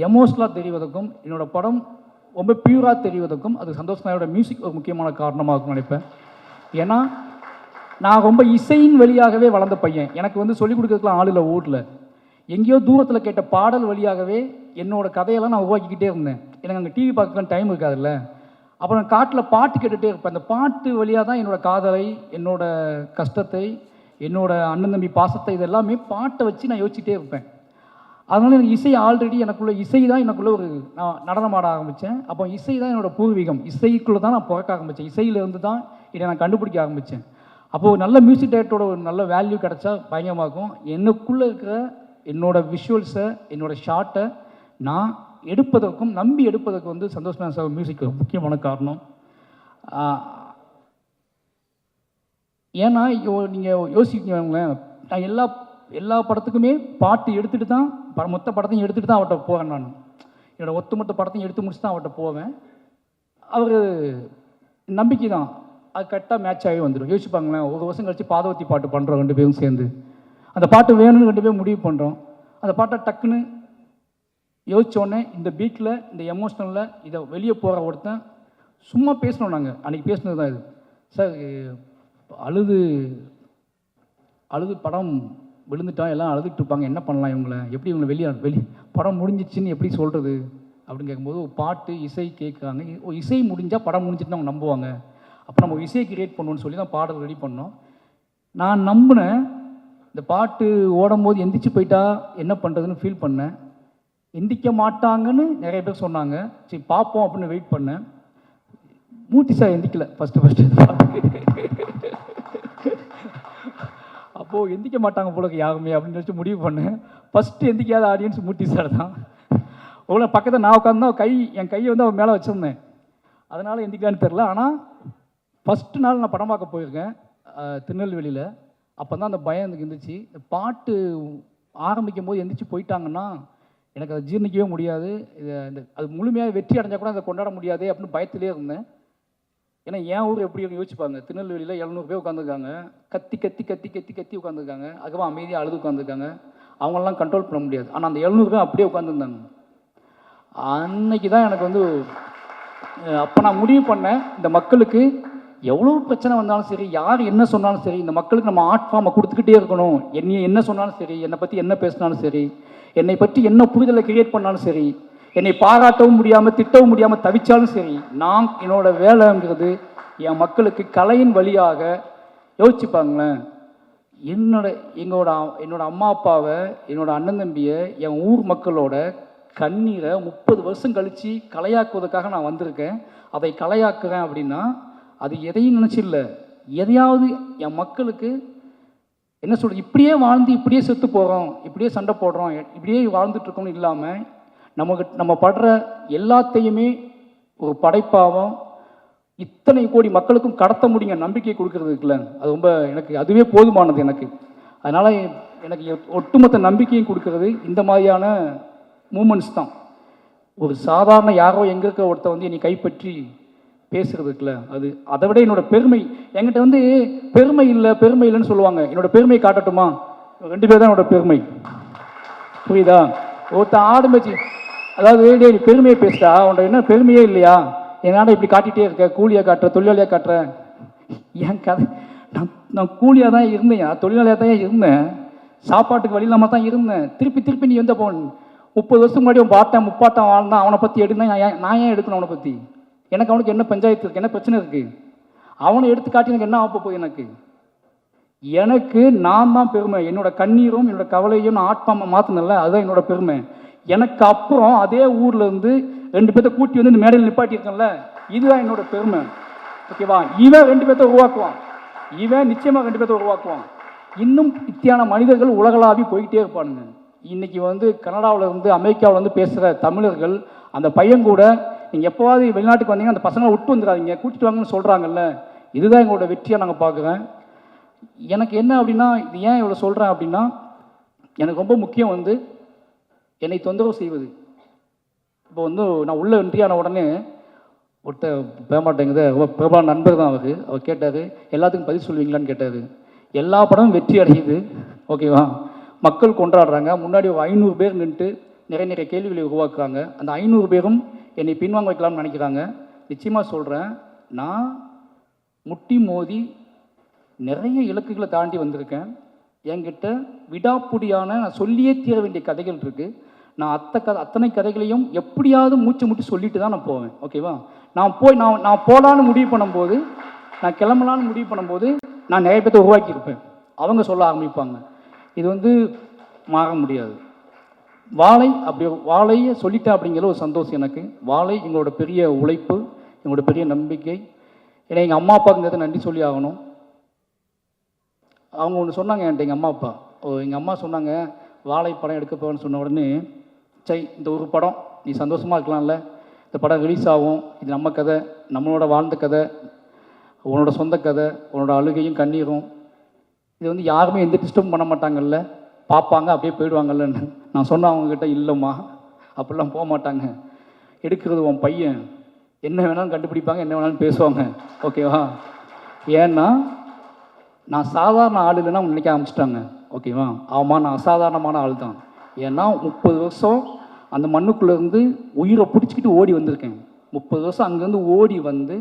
எமோஷனலாக தெரிவதற்கும், என்னோடய படம் ரொம்ப பியூராக தெரிவதற்கும் அது சந்தோஷ் நாயோட மியூசிக் ஒரு முக்கியமான காரணமாக இருக்கும்னு நினைப்பேன். ஏன்னா நான் ரொம்ப இசையின் வழியாகவே வளர்ந்த பையன். எனக்கு வந்து சொல்லிக் கொடுக்கறதுக்குலாம் ஆள் இல்லை ஊரில். எங்கேயோ தூரத்தில் கேட்ட பாடல் வழியாகவே என்னோடய கதையெல்லாம் நான் உருவாக்கிக்கிட்டே இருந்தேன். எனக்கு அங்கே டிவி பார்க்கலாம் டைம் இருக்காதுல்ல. அப்புறம் நான் காட்டில் பாட்டு கேட்டுகிட்டே இருப்பேன். அந்த பாட்டு வழியாக தான் என்னோடய காதலை, என்னோடய கஷ்டத்தை, என்னோடய அண்ணன் தம்பி பாசத்தை, இதெல்லாமே பாட்டை வச்சு நான் யோசிச்சுட்டே இருப்பேன். அதனால் எனக்கு இசை ஆல்ரெடி எனக்குள்ளே இசை தான் எனக்குள்ளே ஒரு நான் நடனம் ஆட ஆரம்பித்தேன். அப்போ இசை தான் என்னோடய பூர்வீகம். இசைக்குள்ளே தான் நான் பிறக்க ஆரம்பித்தேன். இசையிலேருந்து தான் இதை நான் கண்டுபிடிக்க ஆரம்பித்தேன். அப்போது நல்ல மியூசிக் டைரக்டரோட ஒரு நல்ல வேல்யூ கிடச்சா பயங்கரமாக இருக்கும். எனக்குள்ளே இருக்கிற என்னோடய விஷுவல்ஸை, என்னோடய ஷார்ட்டை நான் எடுப்பதற்கும் நம்பி எடுப்பதற்கு வந்து சந்தோஷ் சார் மியூசிக் முக்கியமான காரணம். ஏன்னா நீங்கள் யோசிக்கீங்களேன், நான் எல்லா படத்துக்குமே பாட்டு எடுத்துகிட்டு தான் மொத்த படத்தையும் எடுத்துகிட்டு தான் அவர்கிட்ட போவேன். நான் என்னோடய ஒட்டுமொத்த படத்தையும் எடுத்து முடிச்சு தான் அவர்கிட்ட போவேன். அவர் நம்பிக்கை தான், அது கரெக்டாக மேட்ச் ஆகி வந்துடும். யோசிப்பாங்களேன், ஒரு வருஷம் கழிச்சு பாதவத்தி பாட்டு பண்ணுறோம் 2 பேரும் சேர்ந்து, அந்த பாட்டு வேணும்னு 2 பேரும் முடிவு பண்ணுறோம். அந்த பாட்டை டக்குன்னு யோசித்தோடனே இந்த பீட்டில் இந்த எமோஷ்னலில் இதை வெளியே போகிற ஒருத்தன் சும்மா பேசணும். நாங்கள் அன்றைக்கி பேசினது தான் இது. சார் அழுது படம் விழுந்துட்டா எல்லாம் அழுதுகிட்டு இருப்பாங்க, என்ன பண்ணலாம் இவங்களை, எப்படி இவங்களை படம் முடிஞ்சிச்சின்னு எப்படி சொல்கிறது அப்படின்னு கேட்கும்போது பாட்டு இசை கேட்குறாங்க. இசை முடிஞ்சால் படம் முடிஞ்சிட்டு அவங்க நம்புவாங்க, அப்போ நம்ம இசையை கிரியேட் பண்ணுவோன்னு சொல்லி தான் பாடல் ரெடி பண்ணோம். நான் நம்பினேன். இந்த பாட்டு ஓடும்போது எந்திரிச்சு போயிட்டா என்ன பண்ணுறதுன்னு ஃபீல் பண்ணேன். எந்திரிக்க மாட்டாங்கன்னு நிறைய பேர் சொன்னாங்க. சரி பார்ப்போம் அப்படின்னு வெயிட் பண்ணேன். மூர்த்தி சார் எந்திக்கல ஃபஸ்ட்டு அப்போது எந்திக்க மாட்டாங்க போல யாருமே அப்படின்னு சொல்லி முடிவு பண்ணேன். ஃபஸ்ட்டு எந்திக்காத ஆடியன்ஸ் மூர்த்தி சார் தான். அவ்வளோ பக்கத்தில் நான் உட்காந்து என் கையை வந்து அவர் மேலே வச்சுருந்தேன், அதனால் எந்திக்கலான்னு தெரில. ஆனால் ஃபஸ்ட்டு நாள் நான் படம் பார்க்க போயிருக்கேன் திருநெல்வேலியில். அப்போ தான் அந்த பயம் எனக்கு இருந்துச்சு. பாட்டு ஆரம்பிக்கும் போது எந்திரிச்சு போயிட்டாங்கன்னா எனக்கு அதை ஜீர்ணிக்கவே முடியாது, அது முழுமையாக வெற்றி அடைஞ்சால் கூட அதை கொண்டாட முடியாது அப்படின்னு பயத்திலே இருந்தேன். ஏன்னா என் ஊர் எப்படி யோசிப்பாங்க, திருநெல்வேலியில் 700 பேர் உட்காந்துருக்காங்க, கத்தி கத்தி கத்தி கத்தி கத்தி உட்காந்துருக்காங்க, அதுக்கப்புறம் அமைதியாக அழுது உட்காந்துருக்காங்க, அவங்களெலாம் கண்ட்ரோல் பண்ண முடியாது. ஆனால் அந்த 700 பேர் அப்படியே உட்காந்துருந்தாங்க. அன்னைக்கு தான் எனக்கு வந்து அப்போ நான் முடிவு பண்ணேன், இந்த மக்களுக்கு எவ்வளோ பிரச்சனை வந்தாலும் சரி, யார் என்ன சொன்னாலும் சரி, இந்த மக்களுக்கு நம்ம ஆர்ட் ஃபார்மை கொடுத்துக்கிட்டே இருக்கணும். என்னை என்ன சொன்னாலும் சரி, என்னை பற்றி என்ன பேசினாலும் சரி, என்னை பற்றி என்ன புரிதலை கிரியேட் பண்ணாலும் சரி, என்னை பாராட்டவும் முடியாமல் திட்டவும் முடியாமல் தவிச்சாலும் சரி, நான் என்னோட வேலைங்கிறது என் மக்களுக்கு கலையின் வழியாக யோசிச்சுப்பாங்களேன். என்னோட அம்மா அப்பாவை, என்னோட அண்ணன் தம்பியை, என் ஊர் மக்களோட கண்ணீரை 30 வருஷம் கழித்து கலையாக்குவதற்காக நான் வந்திருக்கேன். அதை கலையாக்குறேன் அப்படின்னா அது எதையும் நினச்சில்ல, எதையாவது என் மக்களுக்கு என்ன சொல்கிறது, இப்படியே வாழ்ந்து இப்படியே செத்து போகிறோம், இப்படியே சண்டை போடுறோம், இப்படியே வாழ்ந்துட்டுருக்கோம்னு இல்லாமல் நம்ம படுற எல்லாத்தையுமே ஒரு படைப்பாகவும் இத்தனை கோடி மக்களுக்கும் கடத்த முடியுங்க நம்பிக்கை கொடுக்கறது இருக்குல்ல, அது ரொம்ப எனக்கு அதுவே போதுமானது எனக்கு. அதனால் எனக்கு ஒட்டுமொத்த நம்பிக்கையும் கொடுக்கறது இந்த மாதிரியான மூமெண்ட்ஸ் தான். ஒரு சாதாரண யாரோ எங்கே இருக்க ஒருத்த வந்து என்னை கைப்பற்றி பேசுகிறது இருக்குல்ல, அது அதை விட என்னோட பெருமை. என்கிட்ட வந்து பெருமை இல்லைன்னு சொல்லுவாங்க, என்னோட பெருமையை காட்டட்டுமா? 2 பேர் தான் என்னோட பெருமை, புரியுதா? ஒருத்த ஆடும்பச்சு, அதாவது நீ பெருமையை பேசுடா, உன்ட என்ன பெருமையே இல்லையா, என்னால இப்படி காட்டிகிட்டே இருக்க, கூலியாக காட்டுற, தொழிலாளியாக காட்டுற. என் கதை, நான் கூலியாக தான் இருந்தேன், தொழிலாளியாக தான் இருந்தேன், சாப்பாட்டுக்கு வழி இல்லாமல் தான் இருந்தேன். திருப்பி நீ வந்து போன 30 வருஷம் முன்னாடி அவன் பாட்டேன் முப்பாட்டம் வாழ்ந்தான், அவனை பற்றி எடுத்தேன். நான் ஏன் எடுக்கணும் அவனை பற்றி? எனக்கு அவனுக்கு என்ன பஞ்சாயத்து இருக்குது, என்ன பிரச்சனை இருக்குது? அவனை எடுத்து காட்டி எனக்கு என்ன ஆக போகுது? எனக்கு நான் தான் பெருமை. என்னோட கண்ணீரும் என்னோட கவலையும் நான் ஆட்பாம மாற்றினல, அதுதான் என்னோட பெருமை. எனக்கு அப்புறம் அதே ஊரில் இருந்து 2 பேர்த்த கூட்டி வந்து இந்த மேடையில் நிப்பாட்டியிருக்கேன்ல, இதுதான் என்னோட பெருமை. ஓகேவா? இவன் 2 பேர்த்த உருவாக்குவான், இவன் நிச்சயமாக 2 பேர்த்த உருவாக்குவான். இன்னும் இத்தியான மனிதர்கள் உலகளாவி போய்கிட்டே இருப்பானுங்க. இன்னைக்கு வந்து கனடாவில் இருந்து அமெரிக்காவில் வந்து பேசுகிற தமிழர்கள், அந்த பையன் கூட நீங்கள் எப்போவாது வெளிநாட்டுக்கு வந்தீங்கன்னா அந்த பசங்களை விட்டு வந்துடாதீங்க, கூட்டிட்டு வாங்கன்னு சொல்கிறாங்கல்ல, இதுதான் எங்களோட வெற்றியாக நாங்கள் பார்க்குறேன். எனக்கு என்ன அப்படின்னா, இது ஏன் இவ்வளோ சொல்கிறேன் அப்படின்னா, எனக்கு ரொம்ப முக்கியம் வந்து என்னை தொந்தரவு செய்வது. இப்போ வந்து நான் உள்ள என்ட்ரியான உடனே ஒருத்தர் பேமாட்டேங்குது, ரொம்ப பிரபல நண்பர் தான் அவர் கேட்டார், எல்லாத்துக்கும் பதில் சொல்லுவீங்களான்னு கேட்டார். எல்லா படமும் வெற்றி அடையுது, ஓகேவா, மக்கள் கொண்டாடுறாங்க. முன்னாடி ஒரு 500 பேர் நின்று நிறைய கேள்விகளை உருவாக்குறாங்க. அந்த 500 பேரும் என்னை பின்வாங்க வைக்கலாம்னு நினைக்கிறாங்க. நிச்சயமாக சொல்கிறேன், நான் முட்டி மோதி நிறைய இலக்குகளை தாண்டி வந்திருக்கேன். என்கிட்ட விடாப்புடியான நான் சொல்லியே தீர வேண்டிய கதைகள் இருக்குது. நான் அத்தனை கதைகளையும் எப்படியாவது மூச்சு முட்டி சொல்லிட்டு தான் நான் போவேன், ஓகேவா? நான் போகலான்னு முடிவு பண்ணும்போது, நான் கிளம்பலான்னு முடிவு பண்ணும்போது நான் நிறைய பேர்த்த உருவாக்கியிருப்பேன். அவங்க சொல்ல ஆரம்பிப்பாங்க. இது வந்து மாற முடியாது. வாழையை சொல்லிட்டேன் அப்படிங்கிற ஒரு சந்தோஷம் எனக்கு. வாழை எங்களோட பெரிய உழைப்பு, எங்களோட பெரிய நம்பிக்கை. ஏன்னா எங்கள் அம்மா அப்பாவுங்கிறத நன்றி சொல்லி ஆகணும். அவங்க ஒன்று சொன்னாங்க என்கிட்ட, எங்கள் அம்மா சொன்னாங்க, வாழை படம் எடுக்க போவேன்னு சொன்ன உடனே, சரி இந்த ஒரு படம் நீ சந்தோஷமாக இருக்கலாம்ல, இந்த படம் ரிலீஸ் ஆகும், இது நம்ம கதை, நம்மளோட வாழ்ந்த கதை, உன்னோட சொந்த கதை, உன்னோட அழுகையும் கண்ணீரும், இது வந்து யாருமே எந்த டிஸ்டர்ப் பண்ண மாட்டாங்கல்ல, பார்ப்பாங்க அப்படியே போயிடுவாங்கல்லன்னு நான் சொன்னேன் அவங்கக்கிட்ட. இல்லைம்மா அப்படிலாம் போக மாட்டாங்க, எடுக்கிறது உன் பையன், என்ன வேணாலும் கண்டுபிடிப்பாங்க, என்ன வேணாலும் பேசுவாங்க, ஓகேவா? ஏன்னா நான் சாதாரண ஆள் இல்லைன்னா அவங்க நினைக்க ஆரம்பிச்சிட்டாங்க, ஓகேவா? ஆமாம், நான் அசாதாரணமான ஆள் தான். ஏன்னா 30 வருஷம் அந்த மண்ணுக்குள்ளேருந்து உயிரை பிடிச்சிக்கிட்டு ஓடி வந்திருக்கேன். 30 வருஷம் அங்கேருந்து ஓடி வந்து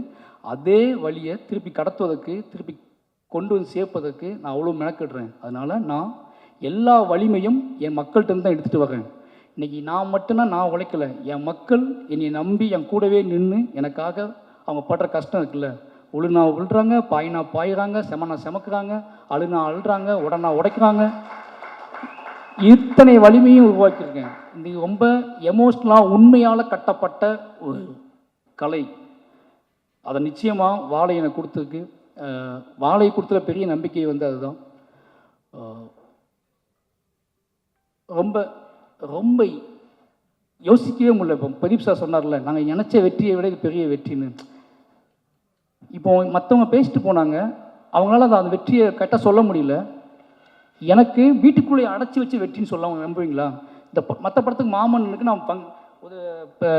அதே வழியை திருப்பி கடத்துவதற்கு, திருப்பி கொண்டு வந்து சேர்ப்பதற்கு நான் அவ்வளோ மெனக்கிடுறேன். அதனால் நான் எல்லா வலிமையும் என் மக்கள்கிட்ட தான் எடுத்துகிட்டு வரேன். இன்றைக்கி நான் மட்டும்தான் நான் உழைக்கலை, என் மக்கள் என்னை நம்பி என் கூடவே நின்று எனக்காக அவங்க படுற கஷ்டம் இருக்குல்ல, உழுனா விழுறாங்க, பாயினா பாயிறாங்க, செமனா செமக்குறாங்க, அழுனா அழுறாங்க, உடனா உடைக்கிறாங்க, இத்தனை வலிமையும் உருவாக்கியிருக்கேன். இந்த ரொம்ப எமோஷ்னலாக உண்மையால் கட்டப்பட்ட ஒரு கலை. அதை நிச்சயமாக வாழை எனக்கு கொடுத்துருக்கு. வாழை கொடுத்துல பெரிய நம்பிக்கை வந்து அதுதான். ரொம்ப ரொம்ப யோசிக்கவே முடியல. இப்போ பிரதீப் சார் சொன்னார்ல, நாங்கள் நினச்ச வெற்றியை விட இது பெரிய வெற்றின்னு. இப்போ மற்றவங்க பேசிட்டு போனாங்க, அவங்களால அந்த வெற்றியை கரெக்டாக சொல்ல முடியல. எனக்கு வீட்டுக்குள்ளே அடைச்சி வச்சு வெற்றின்னு சொல்ல நம்புவீங்களா? இந்த மற்ற படத்துக்கு மாமன்னனுக்கு நான் ஒரு இப்போ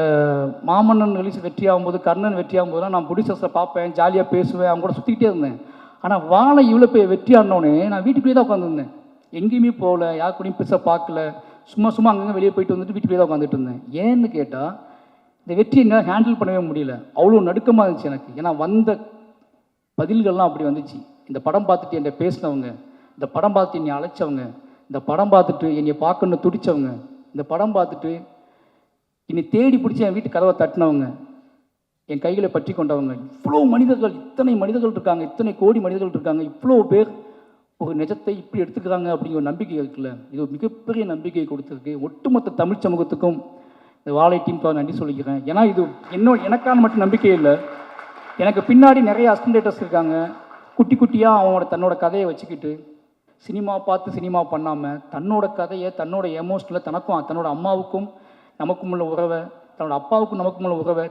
மாமன்னன் ரிலீஸ் வெற்றி ஆகும்போது, கர்ணன் வெற்றி ஆகும்போதுலாம் நான் ப்ரொடியூசர்ஸை பார்ப்பேன், ஜாலியாக பேசுவேன், அவங்க கூட சுற்றிக்கிட்டே இருந்தேன். ஆனால் வாழை இவ்வளோ போய் வெற்றி ஆனோடனே நான் வீட்டுக்குள்ளேயே தான் உட்காந்துருந்தேன், எங்கேயுமே போகல, யார் கூடயும் பெருசாக பார்க்கல, சும்மா சும்மா அங்கங்கே வெளியே போயிட்டு வந்துட்டு வீட்டுக்குள்ளே தான் உட்காந்துட்டு இருந்தேன். ஏன்னு கேட்டால் இந்த வெற்றியை என்னால் ஹேண்டில் பண்ணவே முடியல, அவ்வளோ நடுக்கமாக இருந்துச்சு எனக்கு. ஏன்னா வந்த பதில்கள்லாம் அப்படி வந்துச்சு. இந்த படம் பார்த்துட்டு என்னை பேசினவங்க, இந்த படம் பார்த்துட்டு என்னை அழைச்சவங்க, இந்த படம் பார்த்துட்டு என்னை பார்க்கணுன்னு துடித்தவங்க, இந்த படம் பார்த்துட்டு என்னை தேடி பிடிச்சி என் வீட்டு கதவை தட்டினவங்க, என் கைகளை பற்றி கொண்டவங்க, இவ்வளோ மனிதர்கள், இத்தனை மனிதர்கள் இருக்காங்க, இத்தனை கோடி மனிதர்கள் இருக்காங்க, இவ்வளோ பேர் ஒரு நிஜத்தை இப்படி எடுத்துக்கிறாங்க அப்படிங்கிற ஒரு நம்பிக்கை இருக்குல்ல, இது ஒரு மிகப்பெரிய நம்பிக்கையை கொடுத்துருக்கு. ஒட்டுமொத்த தமிழ் சமூகத்துக்கும் இந்த வாழை டீமுக்காக நன்றி சொல்லிக்கிறேன். ஏன்னா இது எனக்கான மட்டும் நம்பிக்கை இல்லை, எனக்கு பின்னாடி நிறைய அசிஸ்டன்டேட்டர்ஸ் இருக்காங்க, குட்டி குட்டியாக அவங்களோட தன்னோட கதையை வச்சுக்கிட்டு சினிமா பார்த்து சினிமா பண்ணாமல் தன்னோட கதையை, தன்னோட எமோஷனில் தனக்கும் தன்னோட அம்மாவுக்கும் நமக்கும் உள்ள உறவை, தன்னோட அப்பாவுக்கும் நமக்கும் உள்ள உறவை,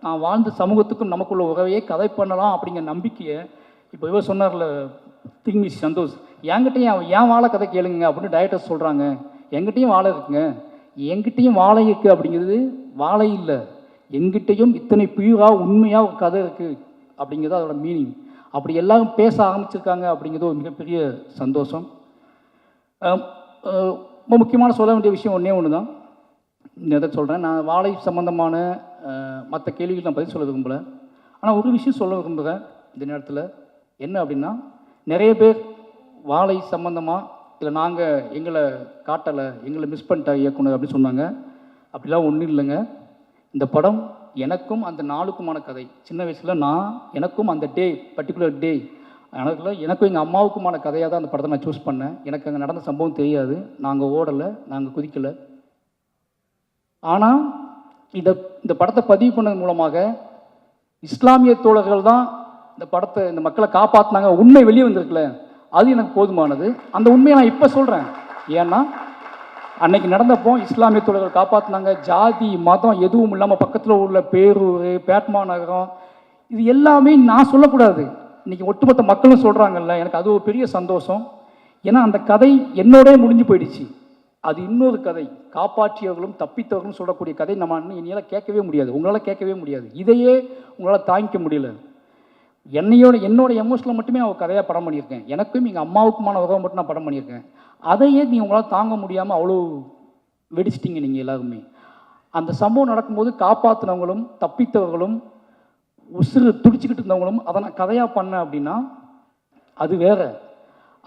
நான் வாழ்ந்த சமூகத்துக்கும் நமக்குள்ள உறவையே கதை பண்ணலாம் அப்படிங்கிற நம்பிக்கையை இப்போ இவர் சொன்னார்ல திங்மிஸ் சந்தோஷ், என்கிட்டையும் ஏன் வாழை கதை கேளுங்க அப்படின்னு டைரக்டர்ஸ் சொல்கிறாங்க. எங்கிட்டையும் வாழை இருக்குங்க, எங்கிட்டையும் வாழை இருக்குது அப்படிங்கிறது வாழை இல்லை, எங்கிட்டையும் இத்தனை பியூராக உண்மையாக ஒரு கதை இருக்குது அப்படிங்கிறது அதோட மீனிங். அப்படி எல்லாரும் பேச ஆரம்பிச்சிருக்காங்க அப்படிங்கிறது ஒரு மிகப்பெரிய சந்தோஷம். ரொம்ப முக்கியமான சொல்ல வேண்டிய விஷயம் ஒன்று தான், எதை சொல்கிறேன், நான் வாழை சம்மந்தமான மற்ற கேள்விகள் நான் பதில் சொல்ல விரும்பலை. ஆனால் ஒரு விஷயம் சொல்ல விரும்புகிறேன் இந்த நேரத்தில். என்ன அப்படின்னா, நிறைய பேர் வாழை சம்மந்தமாக இல்லை நாங்கள் எங்களை காட்டலை, எங்களை மிஸ் பண்ணிட்ட இயக்குனர் அப்படின்னு சொன்னாங்க. அப்படிலாம் ஒன்றும் இல்லைங்க. இந்த படம் எனக்கும் அந்த நாளுக்குமான கதை. சின்ன வயசில் எனக்கும் அந்த டே, பர்டிகுலர் டே, எனக்கும் எங்கள் அம்மாவுக்குமான கதையாக தான் அந்த படத்தை நான் சூஸ் பண்ணேன். எனக்கு அங்கே நடந்த சம்பவம் தெரியாது, நாங்கள் ஓடலை, நாங்கள் குதிக்கலை. ஆனால் இந்த படத்தை பதிவு பண்ணது மூலமாக இஸ்லாமிய தோழர்கள் தான் இந்த மக்களை காப்பாற்றினாங்க, உண்மை வெளியே வந்திருக்குல்ல, அது எனக்கு போதுமானது. அந்த உண்மையை நான் இப்போ சொல்கிறேன். ஏன்னா அன்னைக்கு நடந்தப்போ இஸ்லாமிய தோழர்கள் காப்பாற்றினாங்க, ஜாதி மதம் எதுவும் இல்லாமல் பக்கத்தில் உள்ள பேரூர், பேட்மா நகரம், இது எல்லாமே நான் சொல்லக்கூடாது, இன்றைக்கி ஒட்டுமொத்த மக்களும் சொல்கிறாங்கல்ல, எனக்கு அது ஒரு பெரிய சந்தோஷம். ஏன்னா அந்த கதை என்னோடே முடிஞ்சு போயிடுச்சு. அது இன்னொரு கதை, காப்பாற்றியவர்களும் தப்பித்தவர்களும் சொல்லக்கூடிய கதை நம்ம என்னால் கேட்கவே முடியாது, உங்களால் கேட்கவே முடியாது, இதையே உங்களால் தாங்கிக்க முடியல. என்னோட எமோஷனில் மட்டுமே நான் கதையாக படம் பண்ணியிருக்கேன், எனக்கும் எங்கள் அம்மாவுக்குமான உறவை மட்டும் நான் படம் பண்ணியிருக்கேன். அதையே நீங்கள் உங்களால் தாங்க முடியாமல் அவ்வளோ வெடிச்சிட்டிங்க நீங்கள் எல்லாருமே. அந்த சம்பவம் நடக்கும்போது காப்பாற்றினவங்களும் தப்பித்தவர்களும் உசுறு துடிச்சிக்கிட்டு இருந்தவங்களும் அதை நான் கதையாக பண்ணேன் அப்படின்னா அது வேற.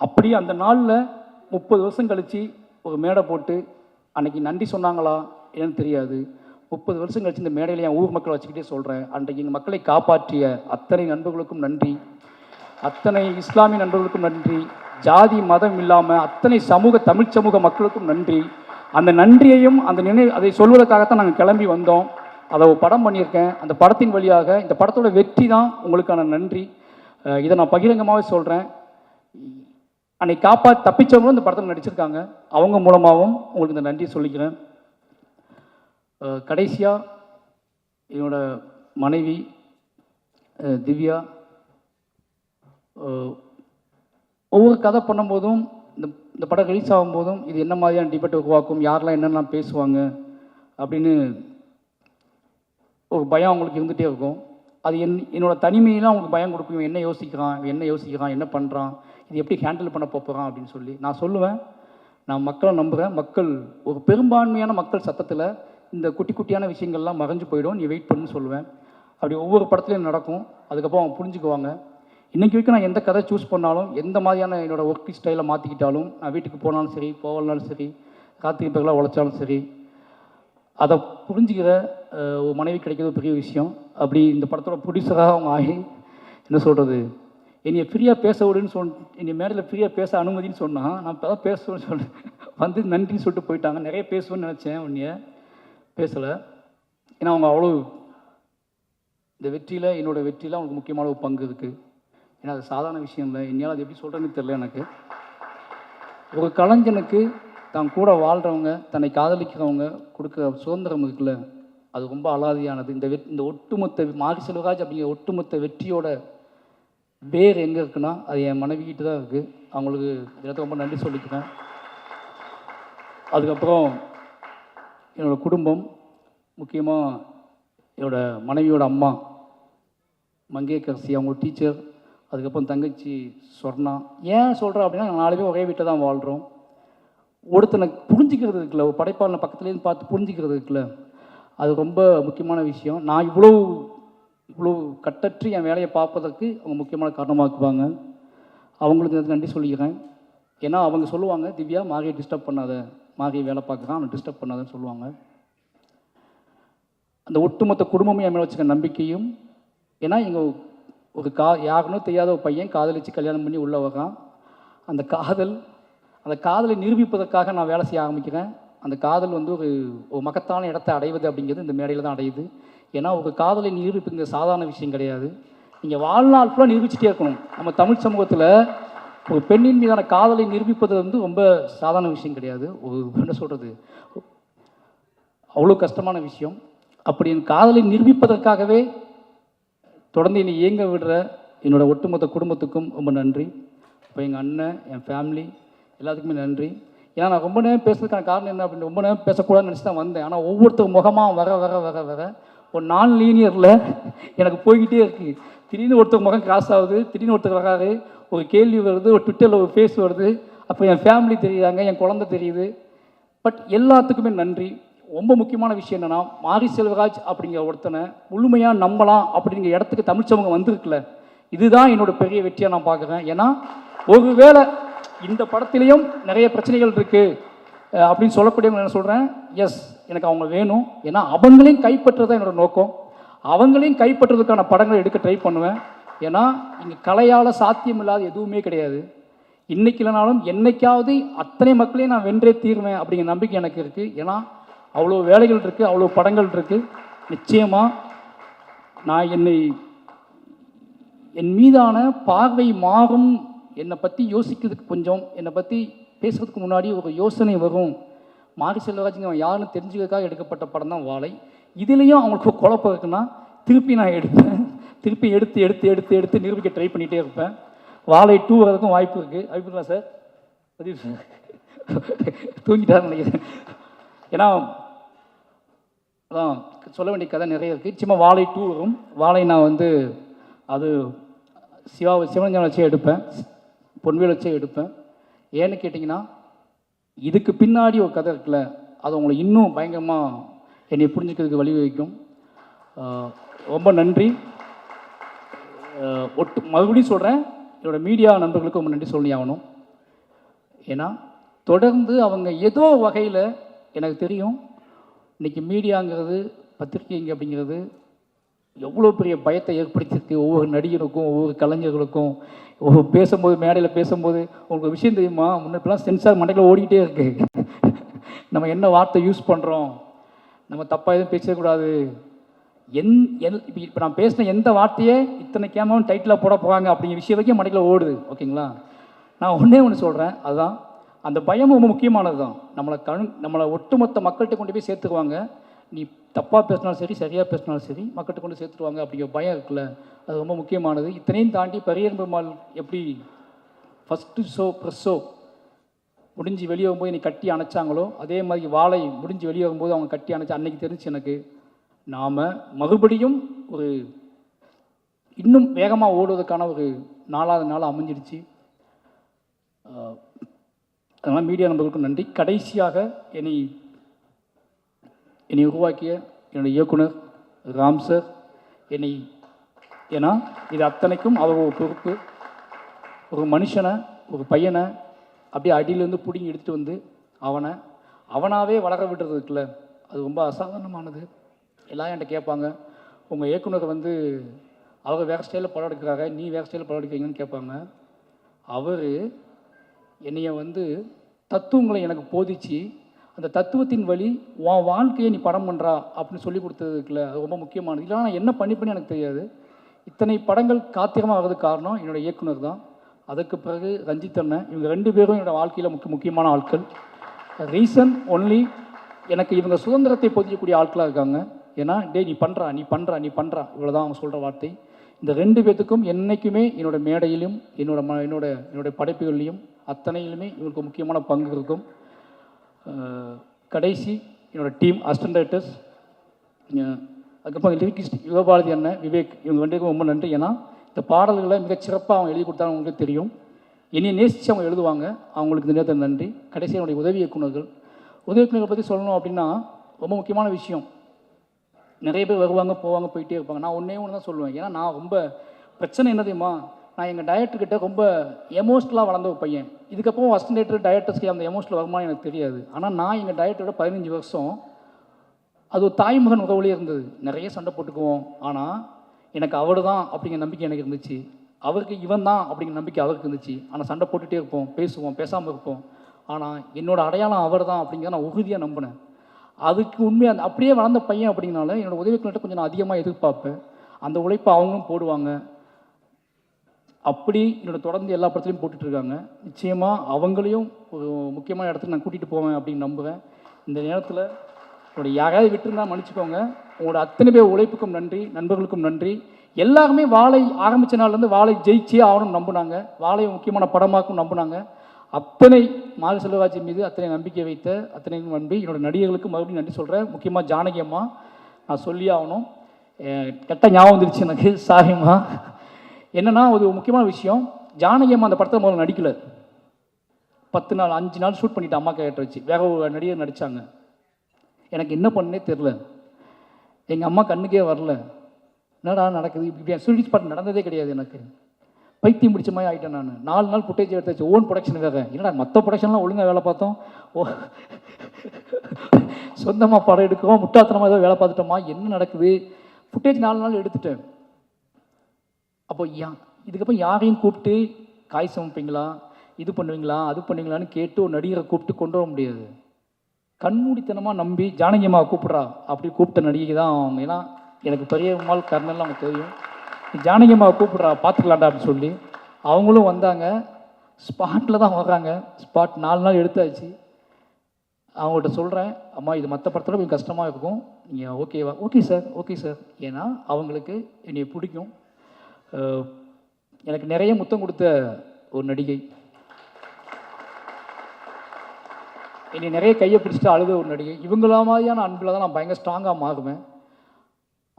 அப்படியே அந்த நாளில் 30 வருஷம் கழித்து ஒரு மேடை போட்டு அன்றைக்கி நன்றி சொன்னாங்களா என்னன்னு தெரியாது. 30 வருஷம் கழிச்சு இந்த மேடையில் என் ஊர் மக்களை வச்சுக்கிட்டே சொல்கிறேன், அன்றைக்கு எங்கள் மக்களை காப்பாற்றிய அத்தனை நண்பர்களுக்கும் நன்றி, அத்தனை இஸ்லாமிய நண்பர்களுக்கும் நன்றி, ஜாதி மதம் இல்லாமல் அத்தனை தமிழ் சமூக மக்களுக்கும் நன்றி. அந்த நன்றியையும் அதை சொல்வதற்காகத்தான் நாங்கள் கிளம்பி வந்தோம். அதை ஒரு படம் பண்ணியிருக்கேன். அந்த படத்தின் வழியாக இந்த படத்தோட வெற்றி தான் உங்களுக்கான நன்றி. இதை நான் பகிரங்கமாகவே சொல்கிறேன். அன்னைக்கு தப்பிச்சவங்களும் இந்த படத்தில் நடிச்சிருக்காங்க, அவங்க மூலமாகவும் உங்களுக்கு இந்த நன்றி சொல்லிக்கிறேன். கடைசியாக என்னோட மனைவி திவ்யா ஒவ்வொரு கதை பண்ணும்போதும் இந்த படம் ரிலீஸ் ஆகும்போதும் இது என்ன மாதிரியான டிபேட் உருவாக்கும், யாரெல்லாம் என்னெல்லாம் பேசுவாங்க அப்படின்னு ஒரு பயம் அவங்களுக்கு இருந்துகிட்டே இருக்கும். அது என்னோடய தனிமையெல்லாம் அவங்களுக்கு பயம் கொடுக்கும். என்ன யோசிக்கிறான், என்ன பண்ணுறான், இது எப்படி ஹேண்டில் பண்ண போகிறான் அப்படின்னு சொல்லி நான் சொல்லுவேன். நான் மக்களை நம்புகிறேன். மக்கள் ஒரு பெரும்பான்மையான மக்கள் சத்தத்தில் இந்த குட்டி குட்டியான விஷயங்கள்லாம் மறைஞ்சு போயிடும், நீ வெயிட் பண்ணுன்னு சொல்லுவேன். அப்படி ஒவ்வொரு படத்துலையும் நடக்கும். அதுக்கப்புறம் அவங்க புரிஞ்சுக்குவாங்க. இன்றைக்கி வரைக்கும் நான் எந்த கதை சூஸ் பண்ணாலும், எந்த மாதிரியான என்னோடய ஒர்க் ஸ்டைலை மாற்றிக்கிட்டாலும், நான் வீட்டுக்கு போனாலும் சரி, போகலனாலும் சரி, கார்த்திகை பிறகுலாம் உழைச்சாலும் சரி, அதை புரிஞ்சுக்கிற ஒரு மனைவி கிடைக்கிறது பெரிய விஷயம். அப்படி இந்த படத்தோட ப்ரொடியூசராக அவங்க ஆகி என்ன சொல்கிறது, என்னை ஃப்ரீயாக பேச விடுன்னு என்னை மேடையில் ஃப்ரீயாக பேச அனுமதின்னு சொன்னால் நான் இப்போ தான் பேசுவேன்னு சொன்னேன். வந்து நன்றின்னு சொல்லிட்டு போயிட்டாங்க. நிறைய பேசுவேன்னு நினச்சேன், உன்னைய பேசலை. ஏன்னா அவங்க அவ்வளோ இந்த வெற்றியில், என்னோடய வெற்றியில் அவங்களுக்கு முக்கியமான ஒரு பங்கு இருக்குது. ஏன்னா அது சாதாரண விஷயம் இல்லை. என்னால் அது எப்படி சொல்கிறேன்னு தெரியல. எனக்கு ஒரு கலைஞனுக்கு தான் கூட வாழ்கிறவங்க, தன்னை காதலிக்கிறவங்க கொடுக்குற சுதந்திரம் இருக்குல்ல, அது ரொம்ப அலாதியானது. இந்த ஒட்டுமொத்த மாரி செல்வராஜ் அப்படிங்கிற ஒட்டுமொத்த வெற்றியோட வேர் எங்கே இருக்குன்னா அது என் மனைவிக்கிட்ட தான் இருக்குது. அவங்களுக்கு எனக்கு ரொம்ப நன்றி சொல்லிக்கிறேன். அதுக்கப்புறம் என்னோடய குடும்பம், முக்கியமாக என்னோடய மனைவியோட அம்மா மங்கேக்கரசி, அவங்க டீச்சர். அதுக்கப்புறம் தங்கச்சி சொர்ணா. ஏன் சொல்கிறேன் அப்படின்னா, நாங்கள் 4 பேரும் ஒரே வீட்டில் தான் வாழ்கிறோம். ஒருத்தனை புரிஞ்சிக்கிறது இருக்குல்ல, ஒரு படைப்பாளனை பக்கத்துலேருந்து பார்த்து புரிஞ்சிக்கிறது இருக்குல்ல, அது ரொம்ப முக்கியமான விஷயம். நான் இவ்வளோ கட்டற்று என் வேலையை பார்ப்பதற்கு அவங்க முக்கியமான காரணமாக்குவாங்க. அவங்களுக்கு நன்றி சொல்லிக்கிறேன். ஏன்னா அவங்க சொல்லுவாங்க, திவ்யா மாரியை டிஸ்டர்ப் பண்ணாத, மாரியை வேலை பார்க்குறான், அவனை டிஸ்டர்ப் பண்ணாதன்னு சொல்லுவாங்க. அந்த ஒட்டுமொத்த குடும்பமே என் மேலே வச்சுக்க நம்பிக்கையும். ஏன்னா இங்கே ஒரு யாருன்னு தெரியாத ஒரு பையன் காதலிச்சு கல்யாணம் பண்ணி உள்ளே வரான். அந்த காதலை நிரூபிப்பதற்காக நான் வேலை செய்ய ஆரம்பிக்கிறேன். அந்த காதல் வந்து ஒரு மகத்தான இடத்தை அடைவது அப்படிங்கிறது இந்த மேடையில் தான் அடையுது. ஏன்னா ஒரு காதலை நிரூபிப்புங்கிற சாதாரண விஷயம் கிடையாது. நீங்கள் வாழ்நாள் ஃபுல்லாக நிரூபிச்சிட்டே இருக்கணும். நம்ம தமிழ் சமூகத்தில் ஒரு பெண்ணின் மீதான காதலை நிரூபிப்பது வந்து ரொம்ப சாதாரண விஷயம் கிடையாது. என்ன சொல்கிறது, அவ்வளோ கஷ்டமான விஷயம். அப்படி என் காதலை நிரூபிப்பதற்காகவே தொடர்ந்து என்னை இயங்க விடுற என்னோடய ஒட்டுமொத்த குடும்பத்துக்கும் ரொம்ப நன்றி. இப்போ எங்கள் அண்ணன், என் ஃபேமிலி எல்லாத்துக்குமே நன்றி. ஏன்னா நான் ரொம்ப நேரம் பேசுறதுக்கான காரணம் என்ன அப்படின்னு, ரொம்ப நேரம் பேசக்கூடாதுன்னு நினச்சி தான் வந்தேன். ஆனால் ஒவ்வொருத்தர் முகமாக வர ஒரு நான் லீனியரில் எனக்கு போய்கிட்டே இருக்குது. திடீர்னு ஒருத்தர் முகம் கிராஸ் ஆகுது, திடீர்னு ஒருத்தர் வராது, ஒரு கேள்வி வருது, ஒரு ட்விட்டரில் ஒரு ஃபேஸ் வருது, அப்போ என் ஃபேமிலி தெரியுறாங்க, என் குழந்தை தெரியுது. பட் எல்லாத்துக்குமே நன்றி. ரொம்ப முக்கியமான விஷயம் என்னென்னா, மாரி செல்வராஜ் அப்படிங்கிற ஒருத்தனை முழுமையாக நம்பலாம் அப்படிங்கிற இடத்துக்கு தமிழ் சமூகம் வந்திருக்குல்ல, இதுதான் என்னோட பெரிய வெற்றியாக நான் பார்க்குறேன். ஏன்னா ஒருவேளை இந்த படத்துலேயும் நிறைய பிரச்சனைகள் இருக்குது அப்படின்னு சொல்லக்கூடியவங்க என்ன சொல்கிறேன், எஸ் எனக்கு அவங்க வேணும். ஏன்னா அவங்களையும் கைப்பற்றுறதான் என்னோடய நோக்கம். அவங்களையும் கைப்பற்றுறதுக்கான படங்களை எடுக்க ட்ரை பண்ணுவேன். ஏன்னா இங்கே கலையால் சாத்தியம் இல்லாத எதுவுமே கிடையாது. இன்றைக்கி இல்லைனாலும் என்னைக்காவது அத்தனை மக்களையும் நான் வென்றே தீர்வேன் அப்படிங்கிற நம்பிக்கை எனக்கு இருக்குது. ஏன்னா அவ்வளோ வேலைகள் இருக்குது, அவ்வளோ படங்கள் இருக்குது. நிச்சயமாக நான் என் மீதான பார்வை மாறும். என்னை பற்றி யோசிக்கிறதுக்கு கொஞ்சம், என்னை பற்றி பேசுகிறதுக்கு முன்னாடி ஒரு யோசனை வரும். மாரி செல்வராஜுங்க அவன் யாருன்னு தெரிஞ்சுக்கிறதுக்காக எடுக்கப்பட்ட படம் தான் வாழை. இதுலேயும் அவங்களுக்கு குழப்பம் இருக்குன்னா திருப்பி நான் எடுப்பேன். திருப்பி எடுத்து நிரூபிக்க ட்ரை பண்ணிகிட்டே இருப்பேன். வாழை 2 வரதுக்கும் வாய்ப்பு இருக்குது. வாய்ப்புங்களா சார்? பதிவு சார் தூங்கிட்டாருன்னு நினைக்கிறேன். ஏன்னா அதான் சொல்ல வேண்டிய கதை நிறைய இருக்குது. சும்மா வாழை 2 வரும். வாழை நான் வந்து அது சிவஞான வச்சே எடுப்பேன், பொன்வேல் வச்சே எடுப்பேன். ஏன்னு கேட்டிங்கன்னா, இதுக்கு பின்னாடி ஒரு கதை இருக்குல்ல, அது உங்களை இன்னும் பயங்கரமாக என்னை புரிஞ்சுக்கிறதுக்கு வழிவகுக்கும். ரொம்ப நன்றி. மறுபடியும் சொல்கிறேன், என்னோடய மீடியா நண்பர்களுக்கு ரொம்ப நன்றி சொல்லி ஆகணும். ஏன்னா தொடர்ந்து அவங்க ஏதோ வகையில், எனக்கு தெரியும் இன்றைக்கி மீடியாங்கிறது, பத்திரிகைங்க அப்படிங்கிறது எவ்வளோ பெரிய பயத்தை ஏற்படுத்தியிருக்கு ஒவ்வொரு நடிகருக்கும், ஒவ்வொரு கலைஞர்களுக்கும். பேசும்போது, மேடையில் பேசும்போது உங்களுக்கு விஷயம் தெரியுமா, முன்னெல்லாம் சென்சார் மண்டையில் ஓடிக்கிட்டே இருக்குது. நம்ம என்ன வார்த்தை யூஸ் பண்ணுறோம், நம்ம தப்பாக எதுவும் பேசக்கூடாது. இப்போ நான் பேசின எந்த வார்த்தையே இத்தனை கேமராவும் டைட்டிலாக போட போகிறாங்க அப்படிங்கிற விஷயம் வரைக்கும் மண்டையில் ஓடுது. ஓகேங்களா? நான் ஒன்று சொல்கிறேன், அதுதான் அந்த பயம் ரொம்ப முக்கியமானது தான். நம்மளை ஒட்டுமொத்த மக்கள்கிட்ட கொண்டு போய் சேர்த்துக்குவாங்க. நீ தப்பாக பேசினாலும் சரி சரியாக பேசினாலும் சரி மக்கள்கிட்ட கொண்டு சேர்த்துருவாங்க அப்படிங்கிற பயம் இருக்குல்ல, அது ரொம்ப முக்கியமானது. இத்தனையும் தாண்டி பரியர் பெருமாள் எப்படி ஃபஸ்ட்டு ப்ரெஸ் ஷோ முடிஞ்சு வெளியே வரும்போது என்னை கட்டி அணைச்சாங்களோ, அதே மாதிரி வாழை முடிஞ்சு வெளியே வரும்போது அவங்க கட்டி அணைச்சி அன்னைக்கு தெரிஞ்சு எனக்கு நாம் மறுபடியும் ஒரு இன்னும் வேகமாக ஓடுவதற்கான ஒரு 4வது நாள் அமைஞ்சிடுச்சு. அதனால் மீடியா நண்பர்களுக்கும் நன்றி. கடைசியாக என்னை உருவாக்கிய என்னுடைய இயக்குனர் ராம் சார், ஏன்னா இது அத்தனைக்கும் அவர் ஒரு பொறுப்பு. ஒரு மனுஷனை, ஒரு பையனை அப்படியே அடியிலேருந்து பிடிங்கி எடுத்துகிட்டு வந்து அவனாவே வளர விடுறது இருக்குல்ல, அது ரொம்ப அசாதாரணமானது. எல்லாம் என்கிட்ட கேட்பாங்க, உங்கள் இயக்குனர் வந்து அவர் வேறு ஸ்டைலில் படம் எடுக்கிறாங்க, நீ வேறு ஸ்டைலில் படம் எடுக்கிறீங்கன்னு கேட்பாங்க. அவர் என்னைய வந்து தத்துவங்களை எனக்கு போதிச்சு அந்த தத்துவத்தின் வழி உன் வாழ்க்கையை நீ படம் பண்ணுறா அப்படின்னு சொல்லி கொடுத்ததுக்குல அது ரொம்ப முக்கியமானது. இல்லைனா நான் என்ன பண்ணி எனக்கு தெரியாது. இத்தனை படங்கள் காத்திரமாக வர்றதுக்கு காரணம் என்னோடய இயக்குனர் தான். அதுக்கு பிறகு ரஞ்சித் அண்ணன், இவங்க 2 பேரும் என்னோடய வாழ்க்கையில் முக்கியமான ஆட்கள். ரீசன் ஒன்லி எனக்கு இவங்க சுதந்திரத்தை போதிக்கக்கூடிய ஆட்களாக இருக்காங்க. ஏன்னா நீ பண்ணுறா இவ்வளோதான் அவங்க சொல்கிற வார்த்தை. இந்த 2 பேர்த்துக்கும் என்றைக்குமே என்னோடய மேடையிலும் என்னோட படைப்புகள்லையும் அத்தனையிலுமே இவங்களுக்கு முக்கியமான பங்கு இருக்கும். கடைசி என்னோடய டீம் அசிஸ்டன்ட் டைரக்டர்ஸ், அதுக்கப்புறம் லிரிக்கிஸ்ட் யுவபாரதி அண்ணன், விவேக், இவங்க 2 பேருக்கும் ரொம்ப நன்றி. ஏன்னா இந்த பாடல்களை மிகச்சிறப்பாக அவங்க எழுதி கொடுத்தாங்க, அவங்களுக்கு தெரியும். என்னையை நேசித்து அவங்க எழுதுவாங்க, அவங்களுக்கு இந்த நேரத்தில் நன்றி. கடைசி என்னுடைய உதவி இயக்குநர்கள் பற்றி சொல்லணும் அப்படின்னா ரொம்ப முக்கியமான விஷயம். நிறைய பேர் வருவாங்க போவாங்க போயிட்டே இருப்பாங்க. நான் ஒன்றே ஒன்று தான் சொல்லுவேன். ஏன்னா நான் ரொம்ப பிரச்சனை என்ன தெரியுமா, நான் எங்கள் டைரக்டர்கிட்ட ரொம்ப எமோஷ்னலாக வளர்ந்த ஒரு பையன். இதுக்கப்புறம் அசிஸ்டன்ட் டைரக்டர் டைரக்டர்ஸ்க்கு அந்த எமோஷனல் வருமானம் எனக்கு தெரியாது. ஆனால் நான் எங்கள் டைரக்டரோட 15 வருஷம் அது ஒரு தாய்மகன் உறவுலேயே இருந்தது. நிறைய சண்டை போட்டுக்குவோம். ஆனால் எனக்கு அவர் தான் அப்படிங்கிற நம்பிக்கை எனக்கு இருந்துச்சு, அவருக்கு இவன் தான் அப்படிங்கிற நம்பிக்கை அவருக்கு இருந்துச்சு. ஆனால் சண்டை போட்டுகிட்டே இருப்போம், பேசுவோம், பேசாமல் இருப்போம். ஆனால் என்னோடய அடையாளம் அவர் தான் அப்படிங்கிறத நான் உறுதியாக நம்பினேன். அதுக்கு உண்மையாக அந்த அப்படியே வளர்ந்த பையன் அப்படிங்கனால என்னோடய உதவிக்கிட்ட கொஞ்சம் நான் அதிகமாக எதிர்பார்ப்பேன். அந்த உழைப்பை அவங்களும் போடுவாங்க. அப்படி என்னோட தொடர்ந்து எல்லா படத்துலையும் போட்டுட்ருக்காங்க. நிச்சயமாக அவங்களையும் ஒரு முக்கியமான இடத்துக்கு நான் கூட்டிகிட்டு போவேன் அப்படின்னு நம்புவேன். இந்த நேரத்தில் உங்களோட யாராவது விட்டுருந்தா மன்னிச்சுக்கோங்க. உங்களோட அத்தனை பேர் உழைப்புக்கும் நன்றி, நண்பர்களுக்கும் நன்றி. எல்லாருமே வாழை ஆரம்பித்த நாள்லேருந்து வாழை ஜெயிச்சே ஆகணும்னு நம்பினாங்க, வாழையை முக்கியமான படமாக்கும் நம்பினாங்க. அத்தனை மாரி செல்வராஜ் மீது அத்தனை நம்பிக்கை வைத்த அத்தனை நம்பி என்னோட நடிகர்களுக்கு மறுபடியும் நன்றி சொல்கிறேன். முக்கியமாக ஜானகி அம்மா நான் சொல்லி ஆகணும். கெட்ட ஞாபகம் வந்துருச்சு எனக்கு, சாரிம்மா. என்னென்னா ஒரு முக்கியமான விஷயம், ஜானகி அம்மா அந்த படத்தை முதல்ல நடிக்கலை. 10 நாள் 5 நாள் ஷூட் பண்ணிவிட்டு அம்மா கேட்ட வச்சு வேற ஒரு நடிகர் நடித்தாங்க. எனக்கு என்ன பண்ணே தெரில, எங்கள் அம்மா கண்ணுக்கே வரல. என்னடா நடக்குது இப்படி ஷூட்டிங் ஸ்பாட் நடந்ததே கிடையாது. எனக்கு பைத்தியம் பிடிச்ச மாதிரி ஆகிட்டேன். நான் 4 நாள் ஃபுட்டேஜ் எடுத்தாச்சு, ஓன் ப்ரொடக்ஷன் வேறு. என்னடா மற்ற ப்ரொடக்ஷன்லாம் ஒழுங்காக வேலை பார்த்தோம், சொந்தமாக படம் எடுக்கிறோம், முட்டாத்தனமாக ஏதோ வேலை பார்த்துட்டோமா, என்ன நடக்குது? ஃபுட்டேஜ் 4 நாள் எடுத்துட்டேன். அப்போ இதுக்கப்புறம் யாரையும் கூப்பிட்டு காய் சமைப்பீங்களா, இது பண்ணுவீங்களா, அது பண்ணுவீங்களான்னு கேட்டு ஒரு நடிகரை கூப்பிட்டு கொண்டு வர முடியாது. கண்மூடித்தனமாக நம்பி ஜானகி அம்மாவை கூப்பிட்றா அப்படி கூப்பிட்ட நடிகை தான் அவங்க. ஏன்னா எனக்கு பெரியம்மாள் கர்னல் அவங்க தெரியும். ஜானகி அம்மாவை கூப்பிட்றா பார்த்துக்கலாண்டா அப்படின்னு சொல்லி அவங்களும் வந்தாங்க. ஸ்பாட்டில் தான் வர்றாங்க. ஸ்பாட் 4 நாள் எடுத்தாச்சு. அவங்கள்ட்ட சொல்கிறேன், அம்மா இது மற்ற படத்தில் கொஞ்சம் கஷ்டமாக இருக்கும், நீங்கள் ஓகேவா? Okay sir. ஏன்னா அவங்களுக்கு என்னை பிடிக்கும். எனக்கு நிறைய முத்தம் கொடுத்த ஒரு நடிகை, என்னை நிறைய கையை பிடிச்சிட்டு அழுத ஒரு நடிகை. இவங்கள மாதிரியான அன்பில் தான் நான் பயங்கர ஸ்ட்ராங்காக மாறுவேன்.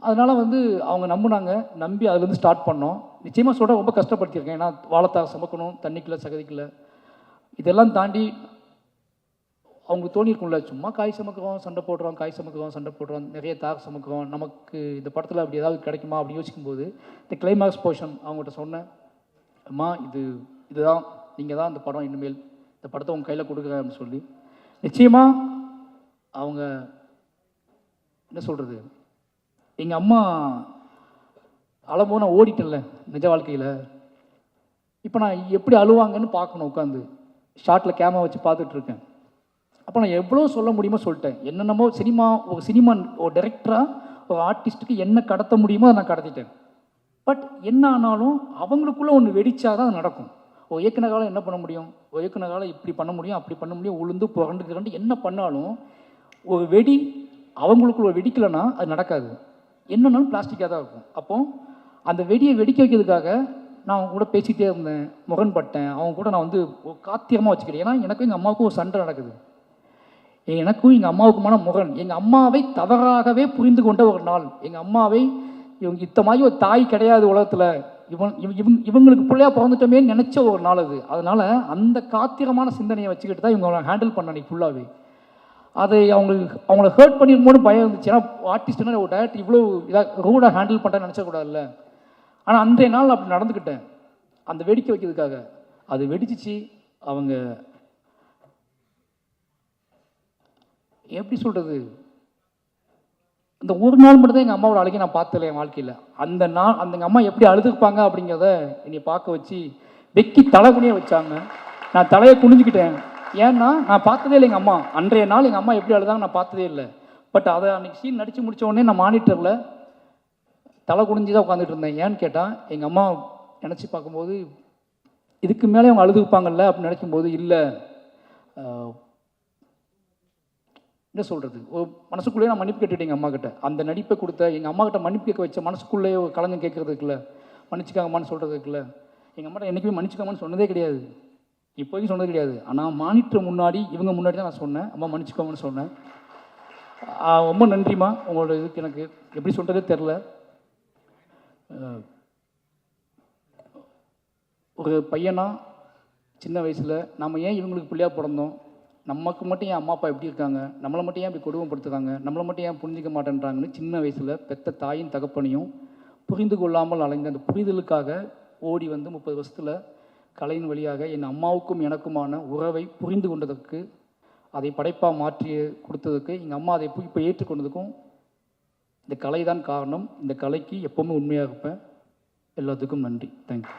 அதனால் வந்து அவங்க நம்பினாங்க, நம்பி அதுலேருந்து ஸ்டார்ட் பண்ணோம். நிச்சயமாக சொல்கிற ரொம்ப கஷ்டப்படுத்தியிருக்கேன். ஏன்னா வாழைத்தாக சமைக்கணும், தண்ணிக்குள்ளே சகதிக்குள்ள, இதெல்லாம் தாண்டி அவங்களுக்கு தோணியிருக்கும்ல, சும்மா காய் சமைக்கிறோம் சண்டை போடுறோம், நிறைய தாக சமைக்கிறோம், நமக்கு இந்த படத்தில் அப்படி ஏதாவது கிடைக்குமா அப்படின்னு யோசிக்கும்போது இந்த கிளைமாக்ஸ் போர்ஷன் அவங்கள்ட்ட சொன்னேன், அம்மா இதுதான் நீங்கள் தான் இந்த படம், இனிமேல் இந்த படத்தை உங்கள் கையில் கொடுக்குறேன் அப்படின்னு சொல்லி. நிச்சயமாக அவங்க என்ன சொல்கிறது, எங்கள் அம்மா அழும்போது நான் ஓடிட்டேன்ல நிஜ வாழ்க்கையில். இப்போ நான் எப்படி அழுவாங்கன்னு பார்க்கணும், உட்காந்து ஷார்ட்டில் கேமரா வச்சு பார்த்துட்ருக்கேன். அப்போ நான் எவ்வளோ சொல்ல முடியுமோ சொல்லிட்டேன். என்னென்னமோ சினிமா ஒரு டைரக்டராக ஒரு ஆர்டிஸ்ட்டுக்கு என்ன கடத்த முடியுமோ அதை நான் கடத்திட்டேன். பட் என்ன ஆனாலும் அவங்களுக்குள்ளே ஒன்று வெடிச்சா தான் நடக்கும். ஒரு இயக்குனரால் என்ன பண்ண முடியும், ஒரு இயக்குனரால் இப்படி பண்ண முடியும், அப்படி பண்ண முடியும், உளுந்து புரண்டு என்ன பண்ணாலும் ஒரு வெடி அவங்களுக்குள்ள வெடிக்கலைன்னா அது நடக்காது. என்னன்னாலும் பிளாஸ்டிக்காக தான் இருக்கும். அப்போ அந்த வெடியை வெடிக்க வைக்கிறதுக்காக நான் அவங்க கூட பேசிகிட்டே இருந்தேன், முரண்பட்டேன். அவங்க கூட நான் வந்து காத்திரமாக வச்சுக்கிட்டேன். ஏன்னா எனக்கும் எங்கள் அம்மாவுக்கும் ஒரு சண்டை நடக்குது. எனக்கும் எங்கள் அம்மாவுக்குமான முரண். எங்கள் அம்மாவை தவறாகவே புரிந்து கொண்ட ஒரு நாள். எங்கள் அம்மாவை இவங்க இத்த மாதிரி ஒரு தாய் கிடையாது உலகத்தில், இவங்களுக்கு பிள்ளையாக பிறந்துட்டோமே நினச்ச ஒரு நாள் அது. அதனால் அந்த காத்திரமான சிந்தனையை வச்சுக்கிட்டு தான் இவங்க ஹேண்டில் பண்ண அன்றைக்கி ஃபுல்லாகவே. அதை அவங்கள ஹர்ட் பண்ணிருமோன்னு பயம் இருந்துச்சு. ஏன்னா ஆர்டிஸ்ட்னா ஒரு டைரக்டர் இவ்வளோ இதாக ரூடாக ஹேண்டில் பண்ணுறேன்னு நினச்சக்கூடாதுல்ல. ஆனால் அன்றைய நாள் அப்படி நடந்துக்கிட்டேன் அந்த வெடிக்க வைக்கிறதுக்காக. அது வெடிச்சிச்சு. அவங்க எப்படி சொல்கிறது, இந்த ஒரு நாள் மட்டும் தான் எங்கள் அம்மாவோட அழுகை நான் பார்த்தல என் வாழ்க்கையில். அந்த நாள் அந்த எங்கள் அம்மா எப்படி அழுதுருப்பாங்க அப்படிங்கிறத என்னை பார்க்க வச்சு வெக்கி தலைகுனிய வச்சாங்க. நான் தலையை குனிஞ்சிக்கிட்டேன். ஏன்னா நான் பார்த்ததே இல்லை எங்கள் அம்மா. அன்றைய நாள் எங்கள் அம்மா எப்படி அழுதாங்க நான் பார்த்ததே இல்லை. பட் அதை அன்றைக்கி சீன் நடித்து முடித்த உடனே நான் மானிட்டரில் தலை குனிஞ்சு தான் உட்காந்துட்டு இருந்தேன். ஏன்னு கேட்டால் எங்கள் அம்மா நினச்சி பார்க்கும்போது இதுக்கு மேலே அவங்க அழுதுப்பாங்கல்ல அப்படின்னு நினைக்கும்போது இல்லை, என்ன சொல்கிறது, ஒரு மனசுக்குள்ளேயே நான் மன்னிப்பு கேட்டுட்டேன் எங்கள் அம்மா கிட்ட. அந்த நடிப்பை கொடுத்த எங்கள் அம்மா கிட்ட மன்னிப்பு கேட்க வச்ச மனசுக்குள்ளேயே ஒரு கலங்கம் கேட்கறதுக்குல, மன்னிச்சுக்காங்கம்மான்னு சொல்கிறதுக்குல எங்கள் அம்மா என்றைக்குமே மன்னிச்சுக்காங்கன்னு சொன்னதே கிடையாது, இப்போதையும் சொன்னது கிடையாது. ஆனால் மானிட்டர் முன்னாடி இவங்க முன்னாடி தான் நான் சொன்னேன், அம்மா மன்னிச்சுக்கோங்கன்னு சொன்னேன். ரொம்ப நன்றிம்மா. உங்களோட இதுக்கு எனக்கு எப்படி சொல்கிறதே தெரில. ஒரு பையனா சின்ன வயசில் நம்ம ஏன் இவங்களுக்கு பிள்ளையாக பிறந்தோம், நமக்கு மட்டும் ஏன் அம்மா அப்பா எப்படி இருக்காங்க, நம்மளை மட்டும் ஏன் இப்படி கொடுமைப்படுத்துகிறாங்க, நம்மளை மட்டும் ஏன் புரிஞ்சிக்க மாட்டேன்றாங்கன்னு சின்ன வயசில் பெத்த தாயின் தகப்பனையும் புரிந்து கொள்ளாமல் அலைந்த அந்த புரிதலுக்காக ஓடி வந்து 30 வருஷத்தில் கலையின் வழியாக என் அம்மாவுக்கும் எனக்குமான உறவை புரிந்து கொண்டதற்கு, அதை படைப்பாக மாற்றி கொடுத்ததுக்கு, எங்கள் அம்மா அதை இப்போ ஏற்றுக்கொண்டதுக்கும் இந்த கலை தான் காரணம். இந்த கலைக்கு எப்போவுமே உண்மையாக இருப்பேன். எல்லாத்துக்கும் நன்றி. தேங்க்யூ.